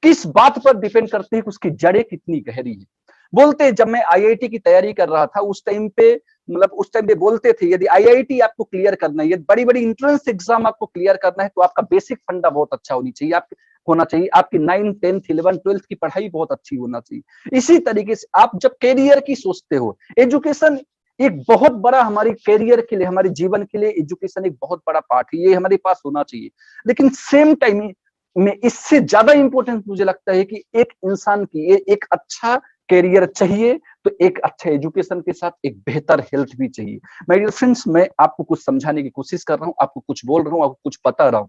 किस बात पर डिपेंड करती है कि उसकी जड़ें कितनी गहरी है। बोलते, जब मैं आईआईटी की तैयारी कर रहा था उस टाइम पे बोलते थे, यदि आईआईटी आपको क्लियर करना है, यदि बड़ी बड़ी एंट्रेंस एग्जाम आपको क्लियर करना है, तो आपका बेसिक फंडा बहुत अच्छा होना चाहिए, आपकी 9, 10, 11, 12 की पढ़ाई बहुत अच्छी होना चाहिए। इसी तरीके से आप जब कैरियर की सोचते हो, एजुकेशन एक बहुत बड़ा, हमारी कैरियर के लिए, हमारे जीवन के लिए एजुकेशन एक बहुत बड़ा पार्ट है, ये हमारे पास होना चाहिए। लेकिन सेम टाइम में इससे ज्यादा इंपॉर्टेंट मुझे लगता है कि एक इंसान की एक अच्छा कैरियर चाहिए तो एक अच्छा एजुकेशन के साथ एक बेहतर हेल्थ भी चाहिए। माय डियर फ्रेंड्स, मैं आपको कुछ समझाने की कोशिश कर रहा हूं, आपको कुछ बोल रहा हूं, आपको कुछ बता रहा हूं।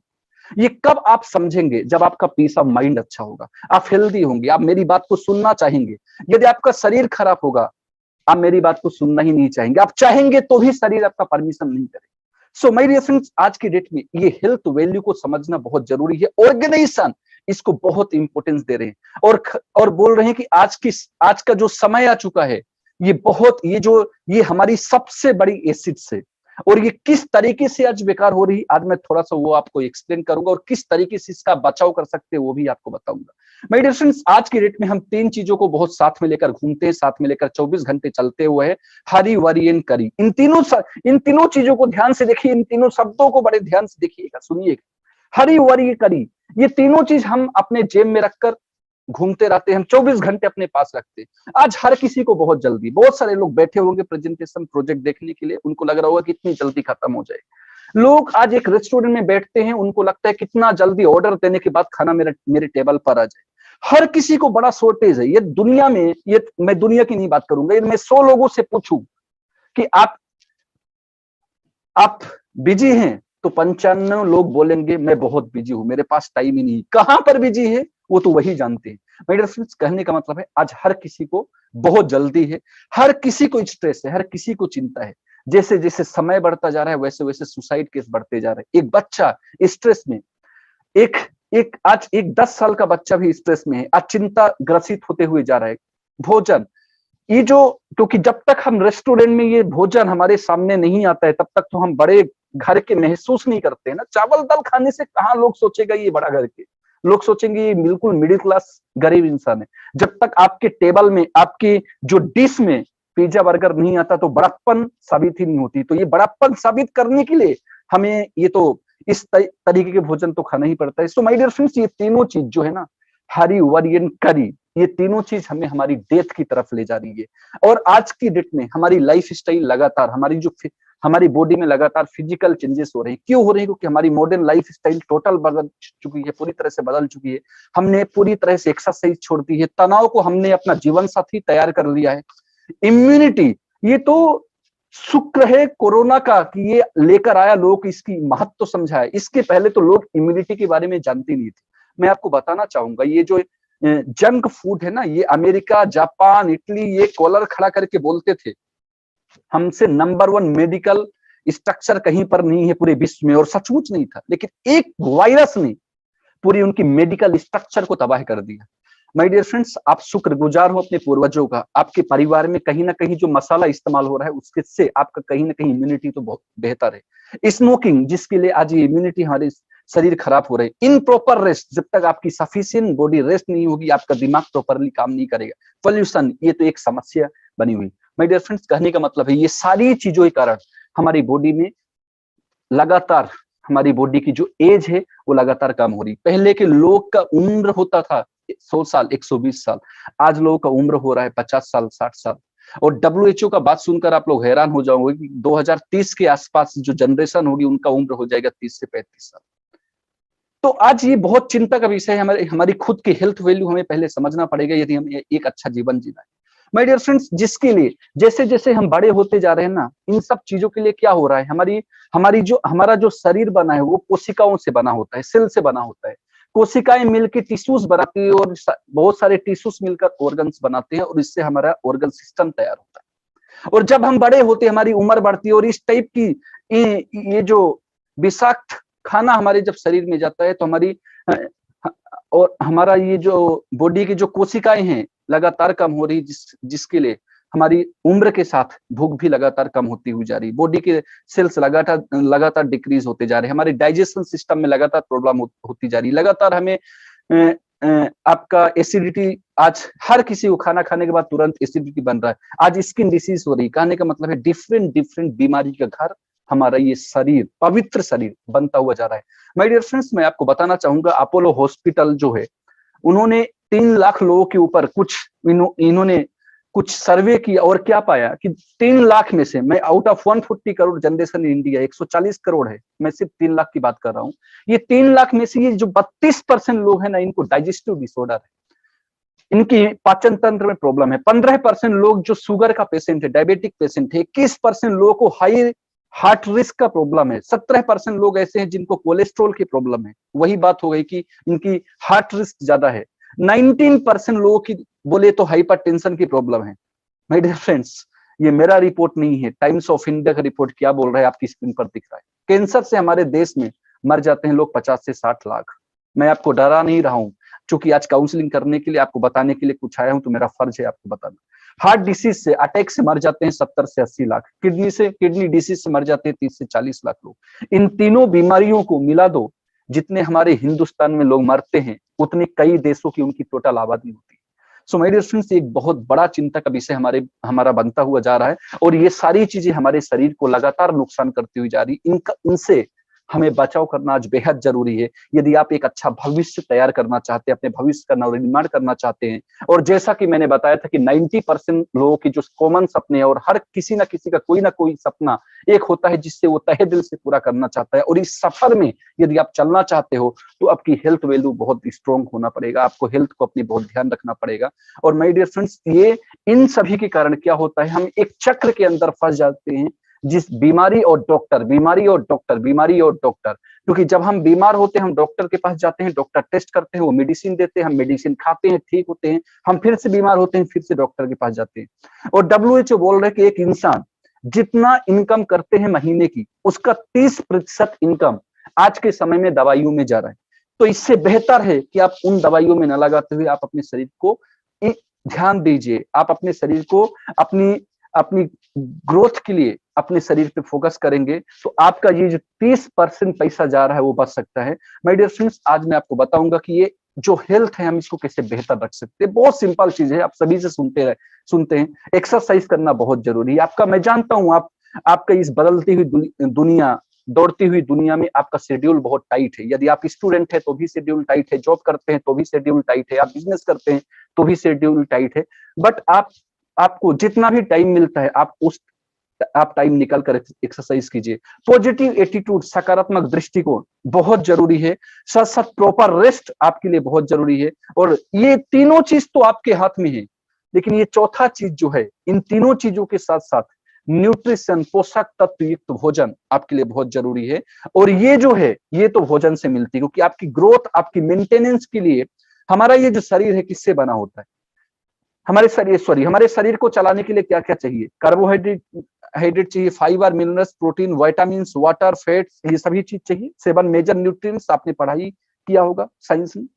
ये कब आप समझेंगे? जब आपका पीस ऑफ माइंड अच्छा होगा, आप हेल्दी होंगे, आप मेरी बात को सुनना चाहेंगे। यदि आपका शरीर खराब होगा, आप मेरी बात को सुनना ही नहीं चाहेंगे, आप चाहेंगे तो भी शरीर आपका परमिशन नहीं करेगा। सो माय डियर फ्रेंड्स, आज की डेट में ये हेल्थ वैल्यू को समझना बहुत जरूरी है। ऑर्गेनाइजेशन इसको बहुत इंपॉर्टेंस दे रहे हैं और बोल रहे हैं कि आज का जो समय आ चुका है, ये हमारी सबसे बड़ी एसिड्स है, और ये किस तरीके से आज बेकार हो रही, आज मैं थोड़ा सा वो आपको एक्सप्लेन करूंगा, और किस तरीके से इसका बचाव कर सकते हैं वो भी आपको बताऊंगा। माय डियर फ्रेंड्स, आज की डेट में हम 3 चीजों को बहुत साथ में लेकर घूमते हैं, साथ में लेकर 24 घंटे चलते हुए हैं। हरी, वरी एंड करी, इन तीनों चीजों को ध्यान से देखिए, इन तीनों शब्दों को बड़े ध्यान से देखिएगा, सुनिएगा। हरी, वरी, करी, ये तीनों चीज हम अपने जेब में रखकर घूमते रहते हैं, हम 24 घंटे अपने पास रखते हैं। आज हर किसी को बहुत जल्दी, बहुत सारे लोग बैठे होंगे प्रेजेंटेशन प्रोजेक्ट देखने के लिए, उनको लग रहा होगा कि इतनी जल्दी खत्म हो जाए। लोग आज एक रेस्टोरेंट में बैठते हैं, उनको लगता है कितना जल्दी ऑर्डर देने के बाद खाना मेरे टेबल पर आ जाए। हर किसी को बड़ा शॉर्टेज है। ये दुनिया में, ये मैं दुनिया की नहीं बात करूंगा, ये मैं 100 लोगों से पूछूं कि आप बिजी हैं, तो 95 लोग बोलेंगे मैं बहुत बिजी हूं, मेरे पास टाइम ही नहीं। कहां पर बिजी है वो तो वही जानते हैं। माय डियर फ्रेंड्स, कहने का मतलब है आज हर किसी को बहुत जल्दी है, हर किसी को स्ट्रेस है, हर किसी को चिंता है। जैसे जैसे समय बढ़ता जा रहा है, वैसे वैसे सुसाइड केस बढ़ते जा रहे हैं। एक बच्चा स्ट्रेस में, एक एक 10 साल का बच्चा भी स्ट्रेस में है, आज चिंता ग्रसित होते हुए जा रहा है। भोजन, ये जो, क्योंकि जब तक हम रेस्टोरेंट में ये भोजन हमारे सामने नहीं आता है, तब तक तो हम बड़े घर के महसूस नहीं करते ना। चावल दाल खाने से कहाँ लोग सोचेगा ये बड़ा घर के, लोग सोचेंगे ये बिल्कुल मिडिल क्लास गरीब इंसान है। जब तक आपके टेबल में, आपकी जो डिश में पिज्जा बर्गर नहीं आता, तो बड़प्पन साबित ही नहीं होती। तो ये बड़प्पन साबित करने के लिए हमें ये तो इस तरीके के भोजन तो खाना ही पड़ता है। सो माय डियर फ्रेंड्स, ये तीनों चीज जो है ना, हरी, वरी एंड करी, ये तीनों चीज हमें हमारी डेथ की तरफ ले जा रही है। और आज की डेट में हमारी लाइफ स्टाइल लगातार, हमारी बॉडी में लगातार फिजिकल चेंजेस हो रहे हैं। क्यों हो रहे हैं? क्योंकि हमारी मॉडर्न लाइफ स्टाइल टोटल बदल चुकी है, पूरी तरह से बदल चुकी है। हमने पूरी तरह से एक्सरसाइज छोड़ दी है, तनाव को हमने अपना जीवन साथी तैयार कर लिया है। इम्यूनिटी, ये तो शुक्र है कोरोना का कि ये लेकर आया, लोग इसकी महत्व समझाए। इसके पहले तो लोग इम्यूनिटी के बारे में जानते नहीं थे। मैं आपको बताना चाहूंगा, ये जो जंक फूड है ना, ये अमेरिका, जापान, इटली, ये कॉलर खड़ा करके बोलते थे हमसे नंबर 1 मेडिकल स्ट्रक्चर कहीं पर नहीं है पूरे विश्व में, और सचमुच नहीं था। लेकिन एक वायरस ने पूरी उनकी मेडिकल स्ट्रक्चर को तबाह कर दिया। माय डियर फ्रेंड्स, आप शुक्रगुजार हो अपने पूर्वजों का। आपके परिवार में कहीं ना कहीं जो मसाला इस्तेमाल हो रहा है, उसके से आपका कहीं ना कहीं इम्यूनिटी तो बहुत बेहतर है। स्मोकिंग, जिसके लिए आज ये इम्यूनिटी हमारे शरीर खराब हो रहे हैं। इनप्रॉपर रेस्ट, जब तक आपकी सफिशिएंट बॉडी रेस्ट नहीं होगी, आपका दिमाग प्रॉपरली काम नहीं करेगा। पोल्यूशन, ये तो एक समस्या बनी हुई। माय डियर फ्रेंड्स, कहने का मतलब है ये सारी चीजों के कारण हमारी बॉडी में लगातार, हमारी बॉडी की जो एज है वो लगातार कम हो रही। पहले के लोग का उम्र होता था 100 साल, 120 साल, आज लोगों का उम्र हो रहा है 50 साल, 60 साल। और WHO का बात सुनकर आप लोग हैरान हो जाओगे कि 2030 के आसपास जो जनरेशन होगी, उनका उम्र हो जाएगा 30 से 35 साल। तो आज ये बहुत चिंता का विषय है। हमारी खुद की हेल्थ वैल्यू हमें पहले समझना पड़ेगा, यदि हमें एक अच्छा जीवन जीना है। माय डियर फ्रेंड्स, जिसके लिए जैसे जैसे हम बड़े होते जा रहे हैं ना, इन सब चीजों के लिए क्या हो रहा है, हमारा जो शरीर बना है वो कोशिकाओं से बना होता है, सेल से बना होता है। कोशिकाएं मिलकर टिश्यूज बनाती है, और बहुत सारे टिश्यूज मिलकर ऑर्गन्स बनाते हैं, और इससे हमारा ऑर्गन सिस्टम तैयार होता है। और जब हम बड़े होते हैं, हमारी उम्र बढ़ती है, और इस टाइप की ये जो विषाक्त खाना हमारे जब शरीर में जाता है, तो और हमारा ये जो बॉडी की जो कोशिकाएं हैं लगातार कम हो रही, जिसके लिए हमारी उम्र के साथ भूख भी लगातार कम होती हुई जा रही, बॉडी के सेल्स लगातार डिक्रीज होते जा रहे हैं, हमारे डाइजेशन सिस्टम में लगातार प्रॉब्लम होती जा रही, लगातार हमें आपका एसिडिटी, आज हर किसी को खाना खाने के बाद तुरंत एसिडिटी बन रहा है, आज स्किन डिसीज हो रही। कहने का मतलब है डिफरेंट बीमारी का घर हमारा ये शरीर, पवित्र शरीर बनता हुआ जा रहा है। माय डियर फ्रेंड्स, मैं आपको बताना चाहूंगा, अपोलो हॉस्पिटल जो है, उन्होंने 3 लाख लोगों के ऊपर इन्होंने कुछ सर्वे किया, और क्या पाया कि 3 लाख में से, मैं out of 140 crore generation in India, 140 crore है, मैं सिर्फ 3 लाख की बात कर रहा हूँ। ये 3 लाख में से ये जो 32% लोग हैं ना, इनको डाइजेस्टिव डिसऑर्डर है, इनकी पाचन तंत्र में प्रॉब्लम है। 15% लोग जो शुगर का पेशेंट है, डायबिटिक पेशेंट है। 21% लोगों को हाई हार्ट रिस्क का प्रॉब्लम है, 17% लोग ऐसे हैं जिनको कोलेस्ट्रॉल की प्रॉब्लम है। वही बात हो गई कि इनकी हार्ट रिस्क ज्यादा है। 19% लोगों की बोले तो हाइपरटेंशन की प्रॉब्लम है। माय डियर फ्रेंड्स, ये मेरा रिपोर्ट नहीं है, टाइम्स ऑफ इंडिया का रिपोर्ट क्या बोल रहा है आपकी स्क्रीन पर दिख रहा है। कैंसर से हमारे देश में मर जाते हैं लोग 50 से 60 लाख। मैं आपको डरा नहीं रहा हूं, क्योंकि आज काउंसलिंग करने के लिए, आपको बताने के लिए कुछ आया हूं, तो मेरा फर्ज है आपको बताना। हार्ट डिसीज से, अटैक से मर जाते हैं 70 से 80 लाख। किडनी डिसीज से मर जाते हैं 30 से 40 लाख लोग। इन तीनों बीमारियों को मिला दो, जितने हमारे हिंदुस्तान में लोग मरते हैं, उतने कई देशों की उनकी टोटल आबादी होती है। सो माय डियर फ्रेंड्स, एक बहुत बड़ा चिंता का विषय हमारा बनता हुआ जा रहा है, और ये सारी चीजें हमारे शरीर को लगातार नुकसान करती हुई जा रही। इनसे हमें बचाव करना आज बेहद जरूरी है। यदि आप एक अच्छा भविष्य तैयार करना चाहते हैं, अपने भविष्य का नवनिर्माण करना चाहते हैं, और जैसा कि मैंने बताया था कि 90% लोगों की जो कॉमन सपने हैं, और हर किसी ना किसी का कोई ना कोई सपना एक होता है जिससे वो तहे दिल से पूरा करना चाहता है, और इस सफर में यदि आप चलना चाहते हो तो आपकी हेल्थ वैल्यू बहुत स्ट्रॉन्ग होना पड़ेगा, आपको हेल्थ को अपनी बहुत ध्यान रखना पड़ेगा। और माय डियर फ्रेंड्स, ये इन सभी के कारण क्या होता है, हम एक चक्र के अंदर फंस जाते हैं, जिस बीमारी और डॉक्टर, बीमारी और डॉक्टर, बीमारी और डॉक्टर। क्योंकि जब हम बीमार होते हैं, हम डॉक्टर के पास जाते हैं, डॉक्टर टेस्ट करते हैं, वो मेडिसिन देते हैं, हम मेडिसिन खाते हैं, ठीक होते हैं, हम फिर से बीमार होते हैं, फिर से डॉक्टर के पास जाते हैं। और WHO बोल रहे हैं कि एक इंसान जितना इनकम करते हैं महीने की, उसका 30% इनकम आज के समय में दवाइयों में जा रहा है। तो इससे बेहतर है कि आप उन दवाइयों में न लगाते हुए आप अपने शरीर को ध्यान दीजिए, आप अपने शरीर को अपनी अपनी ग्रोथ के लिए अपने शरीर पे फोकस करेंगे, तो आपका ये जो 30% पैसा जा रहा है वो बच सकता है। माय डियर फ्रेंड्स, आज मैं आपको बताऊंगा कि ये जो हेल्थ है हम इसको कैसे बेहतर रख सकते हैं। बहुत सिंपल चीज है, आप सभी से सुनते हैं, एक्सरसाइज करना बहुत जरूरी है। आपका, मैं जानता हूं आपका इस बदलती हुई दुनिया, दौड़ती हुई दुनिया में आपका शेड्यूल बहुत टाइट है। यदि आप स्टूडेंट है तो भी शेड्यूल टाइट है, जॉब करते हैं तो भी शेड्यूल टाइट है, आप बिजनेस करते हैं तो भी शेड्यूल टाइट है। बट आपको जितना भी टाइम मिलता है, आप टाइम निकाल कर एक्सरसाइज कीजिए। पॉजिटिव एटीट्यूड, सकारात्मक दृष्टिकोण बहुत जरूरी है। साथ साथ प्रॉपर रेस्ट आपके लिए बहुत जरूरी है। और ये तीनों चीज तो आपके हाथ में है, लेकिन ये चौथा चीज जो है, इन तीनों चीजों के साथ साथ न्यूट्रिशन, पोषक तत्व युक्त भोजन आपके लिए बहुत जरूरी है। और ये जो है, ये तो भोजन से मिलती है, क्योंकि आपकी ग्रोथ, आपकी मेंटेनेंस के लिए हमारा ये जो शरीर है किससे बना होता है, हमारे शरीर को चलाने के लिए क्या क्या चाहिए, कार्बोहाइड्रेट चाहिए, fibre, minerals, protein, vitamin, water, fats, ये सभी चीज चाहिए। 7 मेजर न्यूट्रिएंट्स आपने पढ़ाई किया होगा साइंस में।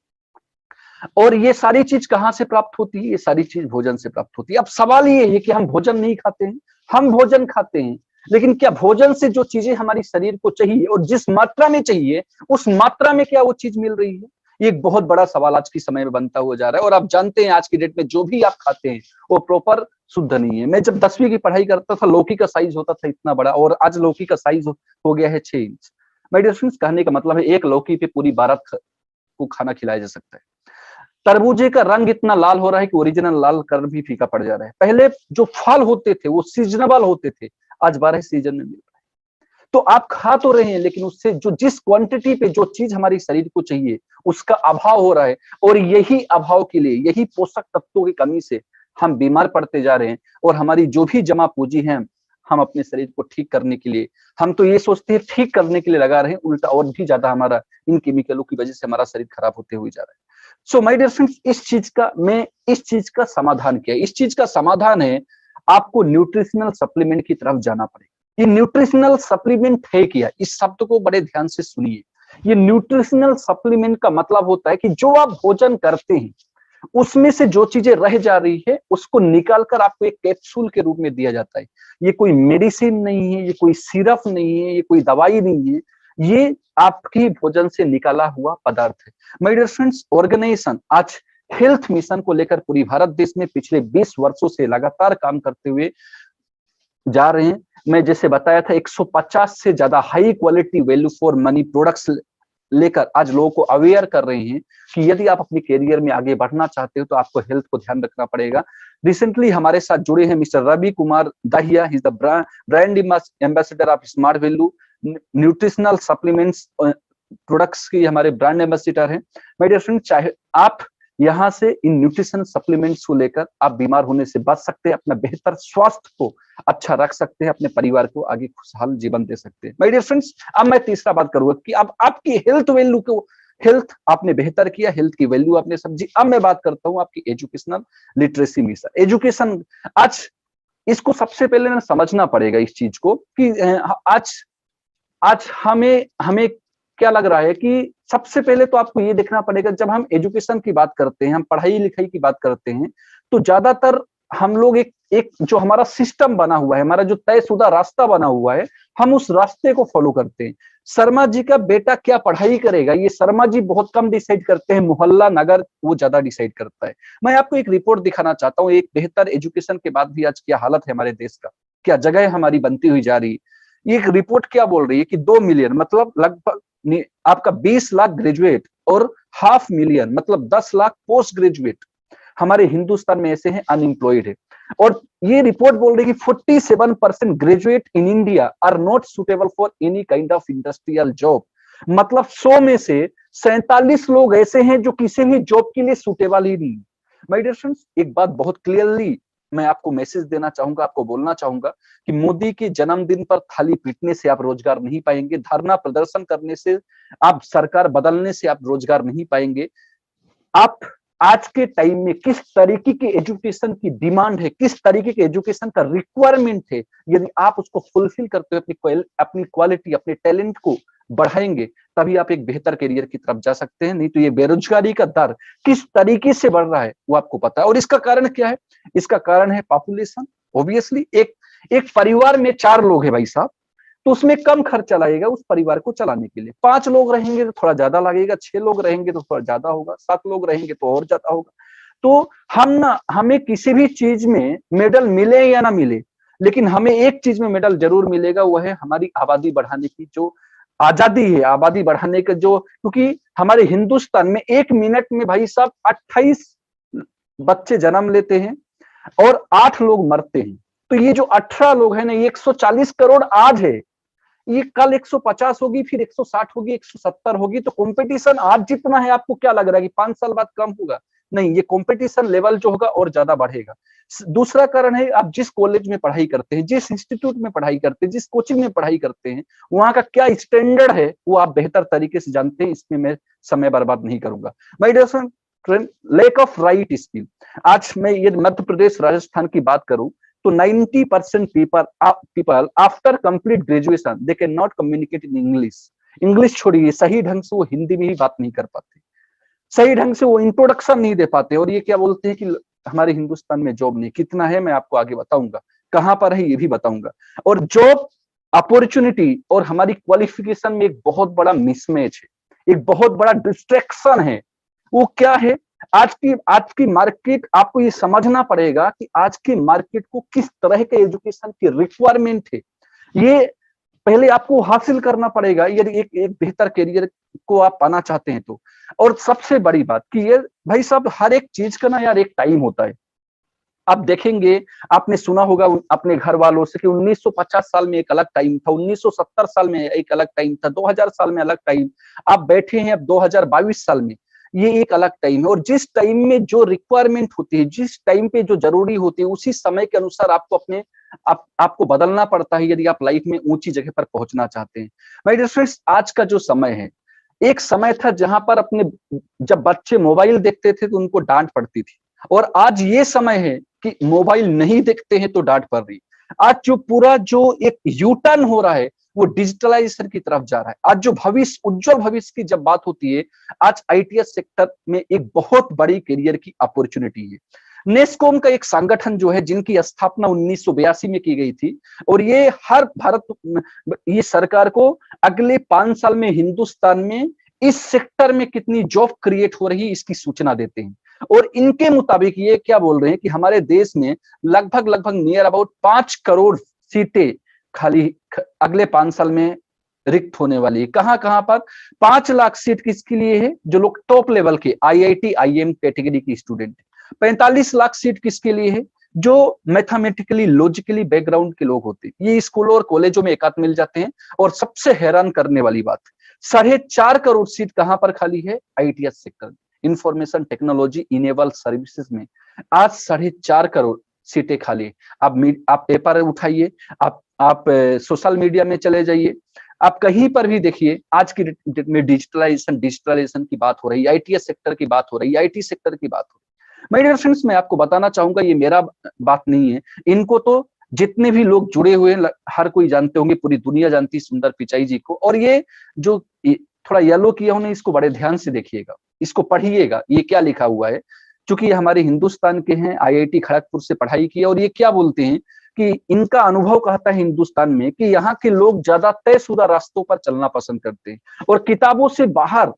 और ये सारी चीज कहां से प्राप्त होती है, ये सारी चीज भोजन से प्राप्त होती है। अब सवाल ये है कि हम भोजन नहीं खाते हैं, हम भोजन खाते हैं, लेकिन क्या भोजन से जो चीजें हमारी शरीर को चाहिए और जिस मात्रा में चाहिए, उस मात्रा में क्या वो चीज मिल रही है? ये एक बहुत बड़ा सवाल आज के समय में बनता हुआ जा रहा है। और आप जानते हैं आज की डेट में जो भी आप खाते हैं वो प्रॉपर शुद्ध नहीं है। मैं जब 10वीं की पढ़ाई करता था, लौकी का साइज होता था इतना बड़ा, और आज लौकी का साइज हो गया है 6 इंच। माय डियर फ्रेंड्स, कहने का मतलब है एक लौकी पे पूरी भारत को खाना खिलाया जा सकता है। तरबूजे का रंग इतना लाल हो रहा है कि ओरिजिनल लाल कलर भी फीका पड़ जा रहा है। पहले जो फल होते थे वो सीजनेबल होते थे, आज 12 सीजन में मिल रहा है। तो आप खा तो रहे हैं, लेकिन उससे जो जिस क्वांटिटी पे जो चीज हमारी शरीर को चाहिए उसका अभाव हो रहा है। और यही अभाव के लिए, यही पोषक तत्वों की कमी से हम बीमार पड़ते जा रहे हैं। और हमारी जो भी जमा पूंजी है, हम अपने शरीर को ठीक करने के लिए, हम तो ये सोचते हैं ठीक करने के लिए लगा रहे हैं, उल्टा और भी ज्यादा हमारा इन केमिकलों की वजह से हमारा शरीर खराब होते हुए जा रहा है। सो माय डियर फ्रेंड्स, इस चीज का समाधान क्या है? इस चीज का समाधान है आपको न्यूट्रिशनल सप्लीमेंट की तरफ जाना पड़ेगा। ये न्यूट्रिशनल सप्लीमेंट है क्या? इस शब्द को बड़े ध्यान से सुनिए। ये न्यूट्रिशनल सप्लीमेंट का मतलब होता है कि जो आप भोजन करते हैं उसमें से जो चीजें रह जा रही है उसको निकालकर आपको एक कैप्सूल के रूप में दिया जाता है। ये कोई मेडिसिन नहीं है, ये कोई सिरप नहीं है, ये कोई दवाई नहीं है, ये आपकी भोजन से निकाला हुआ पदार्थ है। माय डियर फ्रेंड्स, ऑर्गेनाइजेशन आज हेल्थ मिशन को लेकर पूरी भारत देश में पिछले 20 वर्षों से लगातार काम करते हुए जा रहे हैं। मैं जैसे बताया था 150 से ज्यादा high quality value for money products लेकर आज लोगों को अवेयर कर रहे हैं कि यदि आप अपने करियर में आगे बढ़ना चाहते हो तो आपको हेल्थ को ध्यान रखना पड़ेगा। रिसेंटली हमारे साथ जुड़े हैं mister Ravi Kumar Dahiya, he is the brand ambassador of smart value nutritional supplements products की हमारे ब्रांड एम्बेसडर हैं। माय डियर फ्रेंड, चाहे आप यहाँ से इन न्यूट्रिशन सप्लीमेंट्स को लेकर आप बीमार होने से बच सकते हैं, अपना बेहतर स्वास्थ्य को अच्छा रख सकते हैं, अपने परिवार को आगे खुशहाल जीवन दे सकते हैं। माय डियर फ्रेंड्स, अब मैं तीसरा बात करूंगा कि अब आपकी हेल्थ वैल्यू को, हेल्थ आपने बेहतर किया, हेल्थ की वैल्यू आपने समझी। अब मैं बात करता हूं आपकी एजुकेशनल लिटरेसी मिशन। एजुकेशन आज इसको सबसे पहले ना समझना पड़ेगा इस चीज को कि आज आज हमें हमें क्या लग रहा है कि सबसे पहले तो आपको ये देखना पड़ेगा, जब हम एजुकेशन की बात करते हैं, हम पढ़ाई लिखाई की बात करते हैं, तो ज्यादातर हम लोग एक एक जो हमारा सिस्टम बना हुआ है, हमारा जो तयशुदा रास्ता बना हुआ है, हम उस रास्ते को फॉलो करते हैं। शर्मा जी का बेटा क्या पढ़ाई करेगा, ये शर्मा जी बहुत कम डिसाइड करते हैं, मोहल्ला नगर वो ज्यादा डिसाइड करता है। मैं आपको एक रिपोर्ट दिखाना चाहता हूँ, एक बेहतर एजुकेशन के बाद भी आज क्या हालत है हमारे देश का, क्या जगह हमारी बनती हुई जा रही है। एक रिपोर्ट क्या बोल रही है कि 2 मिलियन मतलब लगभग आपका 20 लाख ग्रेजुएट और 500,000 मतलब 10 लाख पोस्ट ग्रेजुएट हमारे हिंदुस्तान में ऐसे हैं अनएम्प्लॉयड है। और ये रिपोर्ट बोल रही है कि 47% graduate in India are not suitable for any kind of industrial job. मतलब 100 में से 47 लोग ऐसे हैं जो किसी भी जॉब के लिए सुटेबल ही नहीं। माय डियर फ्रेंड्स, एक बात बहुत क्लियरली मैं आपको मैसेज देना चाहूंगा, आपको बोलना चाहूंगा कि मोदी के जन्मदिन पर थाली पीटने से आप रोजगार नहीं पाएंगे, धरना प्रदर्शन करने से, आप सरकार बदलने से आप रोजगार नहीं पाएंगे। आप आज के टाइम में किस तरीके की एजुकेशन की डिमांड है, किस तरीके के एजुकेशन का रिक्वायरमेंट है, यदि आप उसको फुलफिल करते हो, अपनी क्वालिटी, अपने टैलेंट को बढ़ाएंगे, तभी आप एक बेहतर करियर की तरफ जा सकते हैं। नहीं तो ये बेरोजगारी का दर किस तरीके से बढ़ रहा है वो आपको पता है। और इसका कारण क्या है? इसका कारण है पॉपुलेशन। ऑब्वियसली एक परिवार में 4 लोग है भाई साहब, तो उसमें कम खर्चा लगेगा उस परिवार को चलाने के लिए। 5 लोग रहेंगे तो थोड़ा ज्यादा लगेगा, 6 लोग रहेंगे तो थोड़ा ज्यादा होगा, 7 लोग रहेंगे तो और ज्यादा होगा। तो हमें किसी भी चीज में मेडल मिले या ना मिले, लेकिन हमें एक चीज में मेडल जरूर मिलेगा, वो है हमारी आबादी बढ़ाने की जो आजादी है, आबादी बढ़ाने का जो, क्योंकि हमारे हिंदुस्तान में 1 मिनट में भाई साहब 28 बच्चे जन्म लेते हैं और 8 लोग मरते हैं। तो ये जो 18 लोग हैं ना, ये 140 करोड़ आज है, ये कल 150 होगी, फिर 160 होगी, 170 होगी। तो कंपटीशन आज जितना है, आपको क्या लग रहा है कि 5 साल बाद कम होगा? नहीं, ये कंपटीशन लेवल जो होगा और ज्यादा बढ़ेगा। दूसरा कारण है, आप जिस कॉलेज में पढ़ाई करते हैं, जिस इंस्टीट्यूट में पढ़ाई करते हैं, जिस कोचिंग में पढ़ाई करते हैं, वहां का क्या स्टैंडर्ड है वो आप बेहतर तरीके से जानते हैं। इसमें मैं समय बर्बाद नहीं करूंगा। My dear friend, lack of right skill. आज मैं ये मध्य प्रदेश राजस्थान की बात करूं तो 90% people after complete graduation they cannot communicate in English। English छोड़िए, सही ढंग से वो हिंदी में ही बात नहीं कर पाते, सही ढंग से वो इंट्रोडक्शन नहीं दे पाते। और ये क्या बोलते हैं कि हमारे हिंदुस्तान में जॉब नहीं। कितना है मैं आपको आगे बताऊंगा, कहां पर है ये भी बताऊंगा। और जॉब अपॉर्चुनिटी और हमारी क्वालिफिकेशन में एक बहुत बड़ा मिसमैच है, एक बहुत बड़ा डिस्ट्रैक्शन है। वो क्या है? आज की मार्केट, आपको ये समझना पड़ेगा कि आज की मार्केट को किस तरह के एजुकेशन की रिक्वायरमेंट है, ये पहले आपको हासिल करना पड़ेगा यदि एक बेहतर करियर को आप पाना चाहते हैं तो। और सबसे बड़ी बात कि ये भाई साहब, हर एक चीज का ना यार एक टाइम होता है। आप देखेंगे, आपने सुना होगा अपने घर वालों से कि 1950 साल में एक अलग टाइम था, 1970 साल में एक अलग टाइम था, 2000 साल में अलग टाइम। आप बैठे हैं अब 2022 साल में, ये एक अलग टाइम है। और जिस टाइम में जो रिक्वायरमेंट होती है, जिस टाइम पे जो जरूरी होती है, उसी समय के अनुसार आपको आपको बदलना पड़ता है यदि आप लाइफ में ऊंची जगह पर पहुंचना चाहते हैं। माय डियर फ्रेंड्स, आज का जो समय है, एक समय था जहां पर जब बच्चे मोबाइल देखते थे तो उनको डांट पड़ती थी, और आज ये समय है कि मोबाइल नहीं देखते हैं तो डांट पड़ रही। आज जो एक यू टर्न हो रहा है वो डिजिटलाइजेशन की तरफ जा रहा है। आज जो भविष्य, उज्जवल भविष्य की जब बात होती है, आज आईटीएस सेक्टर में एक बहुत बड़ी करियर की अपॉर्चुनिटी है। नेस्कॉम का एक संगठन जो है, जिनकी स्थापना 1982 में की गई थी, और ये हर ये सरकार को अगले 5 साल में हिंदुस्तान में इस सेक्टर में कितनी जॉब क्रिएट हो रही है इसकी सूचना देते हैं। और इनके मुताबिक ये क्या बोल रहे हैं कि हमारे देश में लगभग नियर अबाउट 5 करोड़ सीटें खाली अगले 5 साल में रिक्त होने वाली है। कहां पर? 5 लाख सीट किसके लिए है? जो लोग टॉप लेवल के आईआईटी आईएम कैटेगरी की स्टूडेंट है। 45 लाख सीट किसके लिए है? जो मैथमेटिकली लॉजिकली बैकग्राउंड के लोग होते हैं। ये स्कूलों और कॉलेजों में एकाध मिल जाते हैं। और सबसे हैरान करने वाली बात, 4.5 करोड़ सीट कहां पर खाली है? आईटीएस सेक्टर में। इंफॉर्मेशन टेक्नोलॉजी इनेबल सर्विसेज में आज 4.5 करोड़ सीटें खाली। आप पेपर उठाइए, आप सोशल मीडिया में चले जाइए, आप कहीं पर भी देखिए, आज की डेट में डिजिटलाइजेशन की बात हो रही है, आईटीएस सेक्टर की बात हो रही है, आईटी सेक्टर की बात हो रही है। माय डियर फ्रेंड्स, मैं आपको बताना चाहूंगा, ये मेरा बात नहीं है, इनको तो जितने भी लोग जुड़े हुए हैं हर कोई जानते होंगे, पूरी दुनिया जानती है सुंदर पिचाई जी को। और ये जो थोड़ा येलो किया उन्हें, इसको बड़े ध्यान से देखिएगा, इसको पढ़िएगा, ये क्या लिखा हुआ है। क्योंकि ये हमारे हिंदुस्तान के हैं, आईआईटी खड़गपुर से पढ़ाई की, और ये क्या बोलते हैं कि इनका अनुभव कहता है हिंदुस्तान में कि यहाँ के लोग ज्यादा तयशुदा रास्तों पर चलना पसंद करते हैं और किताबों से बाहर,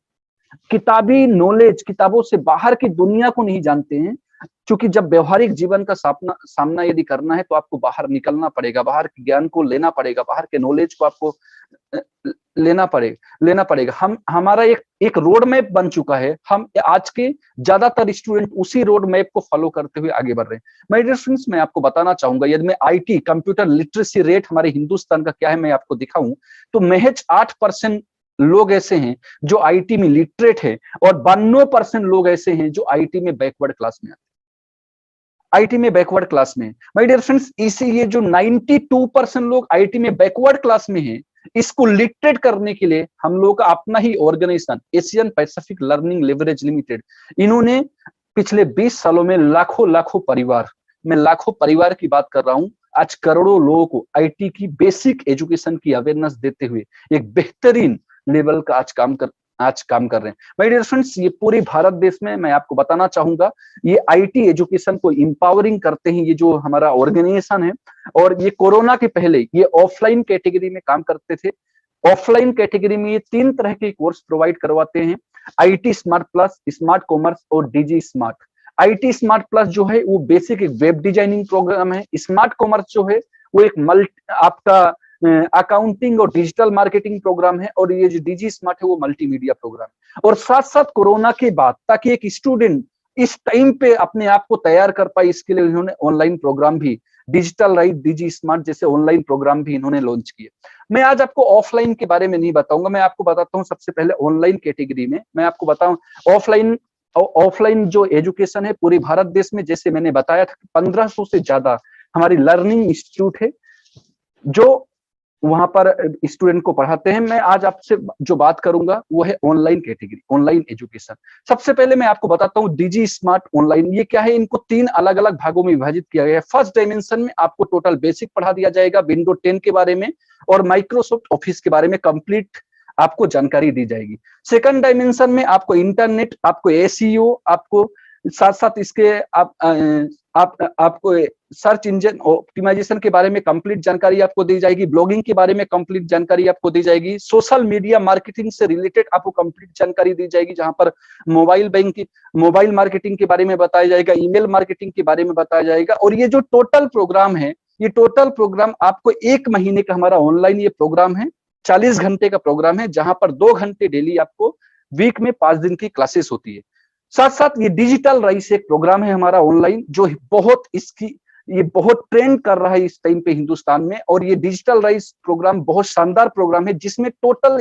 किताबी नॉलेज, किताबों से बाहर की दुनिया को नहीं जानते हैं। क्योंकि जब व्यवहारिक जीवन का सामना यदि करना है तो आपको बाहर निकलना पड़ेगा, बाहर के ज्ञान को लेना पड़ेगा, बाहर के नॉलेज को आपको लेना पड़ेगा। हमारा एक रोड मैप बन चुका है, हम आज के ज्यादातर स्टूडेंट उसी रोड मैप को फॉलो करते हुए आगे बढ़ रहे हैं। माय डियर फ्रेंड्स, मैं आपको बताना चाहूंगा, यदि मैं आईटी कंप्यूटर लिटरेसी रेट हमारे हिंदुस्तान का क्या है मैं आपको दिखाऊं, तो महज 8% लोग ऐसे हैं जो आईटी में लिटरेट है और 92% लोग ऐसे हैं जो आईटी में बैकवर्ड क्लास में आते हैं, आईटी में बैकवर्ड क्लास में। माय डियर फ्रेंड्स, इसी ये जो 92% लोग आईटी में बैकवर्ड क्लास में हैं, इसको लिटरेट करने के लिए हम लोगों का अपना ही organisation Asian Pacific learning leverage limited, इन्होंने पिछले 20 सालों में लाखों परिवार, मैं लाखों परिवार की बात कर रहा हूं, आज करोड़ों लोगों को आईटी की बेसिक एजुकेशन की अवेयरनेस देते हुए एक बेहतरीन लेवल का आज काम कर रहे हैं। माय डियर फ्रेंड्स, ये पूरे भारत देश में मैं आपको बताना चाहूंगा, ये आईटी एजुकेशन को इंपावरिंग करते हैं ये जो हमारा ऑर्गेनाइजेशन है। और ये कोरोना के पहले ये ऑफलाइन कैटेगरी में काम करते थे। ऑफलाइन कैटेगरी में ये 3 तरह के कोर्स प्रोवाइड करवाते हैं, IT smart plus, smart commerce और digi smart. IT smart plus जो है वो बेसिक एक वेब डिजाइनिंग प्रोग्राम है, स्मार्ट कॉमर्स जो है वो एक आपका अकाउंटिंग और डिजिटल मार्केटिंग प्रोग्राम है, और ये जो डीजी स्मार्ट है वो मल्टीमीडिया प्रोग्राम है। और साथ साथ कोरोना के बाद ताकि एक स्टूडेंट इस टाइम पे अपने आप को तैयार कर पाए, इसके लिए इन्होंने ऑनलाइन प्रोग्राम भी, डिजिटल राइट, डीजी स्मार्ट जैसे ऑनलाइन प्रोग्राम भी इन्होंने लॉन्च किए। मैं आज आपको ऑफलाइन के बारे में नहीं बताऊंगा, मैं आपको बताता हूँ सबसे पहले ऑनलाइन कैटेगरी में। मैं आपको बताऊं ऑफलाइन जो एजुकेशन है पूरे भारत देश में, जैसे मैंने बताया था 1500 से ज्यादा हमारी लर्निंग इंस्टीट्यूट है जो वहां पर स्टूडेंट को पढ़ाते हैं। मैं आज आपसे जो बात करूंगा वो है ऑनलाइन कैटेगरी, ऑनलाइन एजुकेशन। सबसे पहले मैं आपको बताता हूँ डीजी स्मार्ट ऑनलाइन, ये क्या है, इनको 3 अलग अलग भागों में विभाजित किया गया है। फर्स्ट डायमेंशन में आपको टोटल बेसिक पढ़ा दिया जाएगा, विंडो 10 के बारे में और माइक्रोसॉफ्ट ऑफिस के बारे में कंप्लीट आपको जानकारी दी जाएगी। सेकंड डायमेंशन में आपको इंटरनेट, आपको एसईओ, आपको साथ साथ इसके आपको सर्च इंजन ऑप्टिमाइजेशन के बारे में कंप्लीट जानकारी आपको दी जाएगी, ब्लॉगिंग के बारे में कंप्लीट जानकारी आपको दी जाएगी, सोशल मीडिया मार्केटिंग से रिलेटेड आपको कंप्लीट जानकारी दी जाएगी, जहां पर मोबाइल मार्केटिंग के बारे में बताया जाएगा, ईमेल मार्केटिंग के बारे में बताया जाएगा। और ये जो टोटल प्रोग्राम है, ये टोटल प्रोग्राम आपको 1 महीने का हमारा ऑनलाइन ये प्रोग्राम है, 40 घंटे का प्रोग्राम है, जहां पर 2 घंटे डेली आपको वीक में 5 दिन की क्लासेस होती है। साथ साथ ये डिजिटल राइस एक प्रोग्राम है हमारा ऑनलाइन, जो बहुत ट्रेंड कर रहा है इस टाइम पे हिंदुस्तान में। और ये डिजिटल राइस प्रोग्राम बहुत शानदार प्रोग्राम है, जिसमें टोटल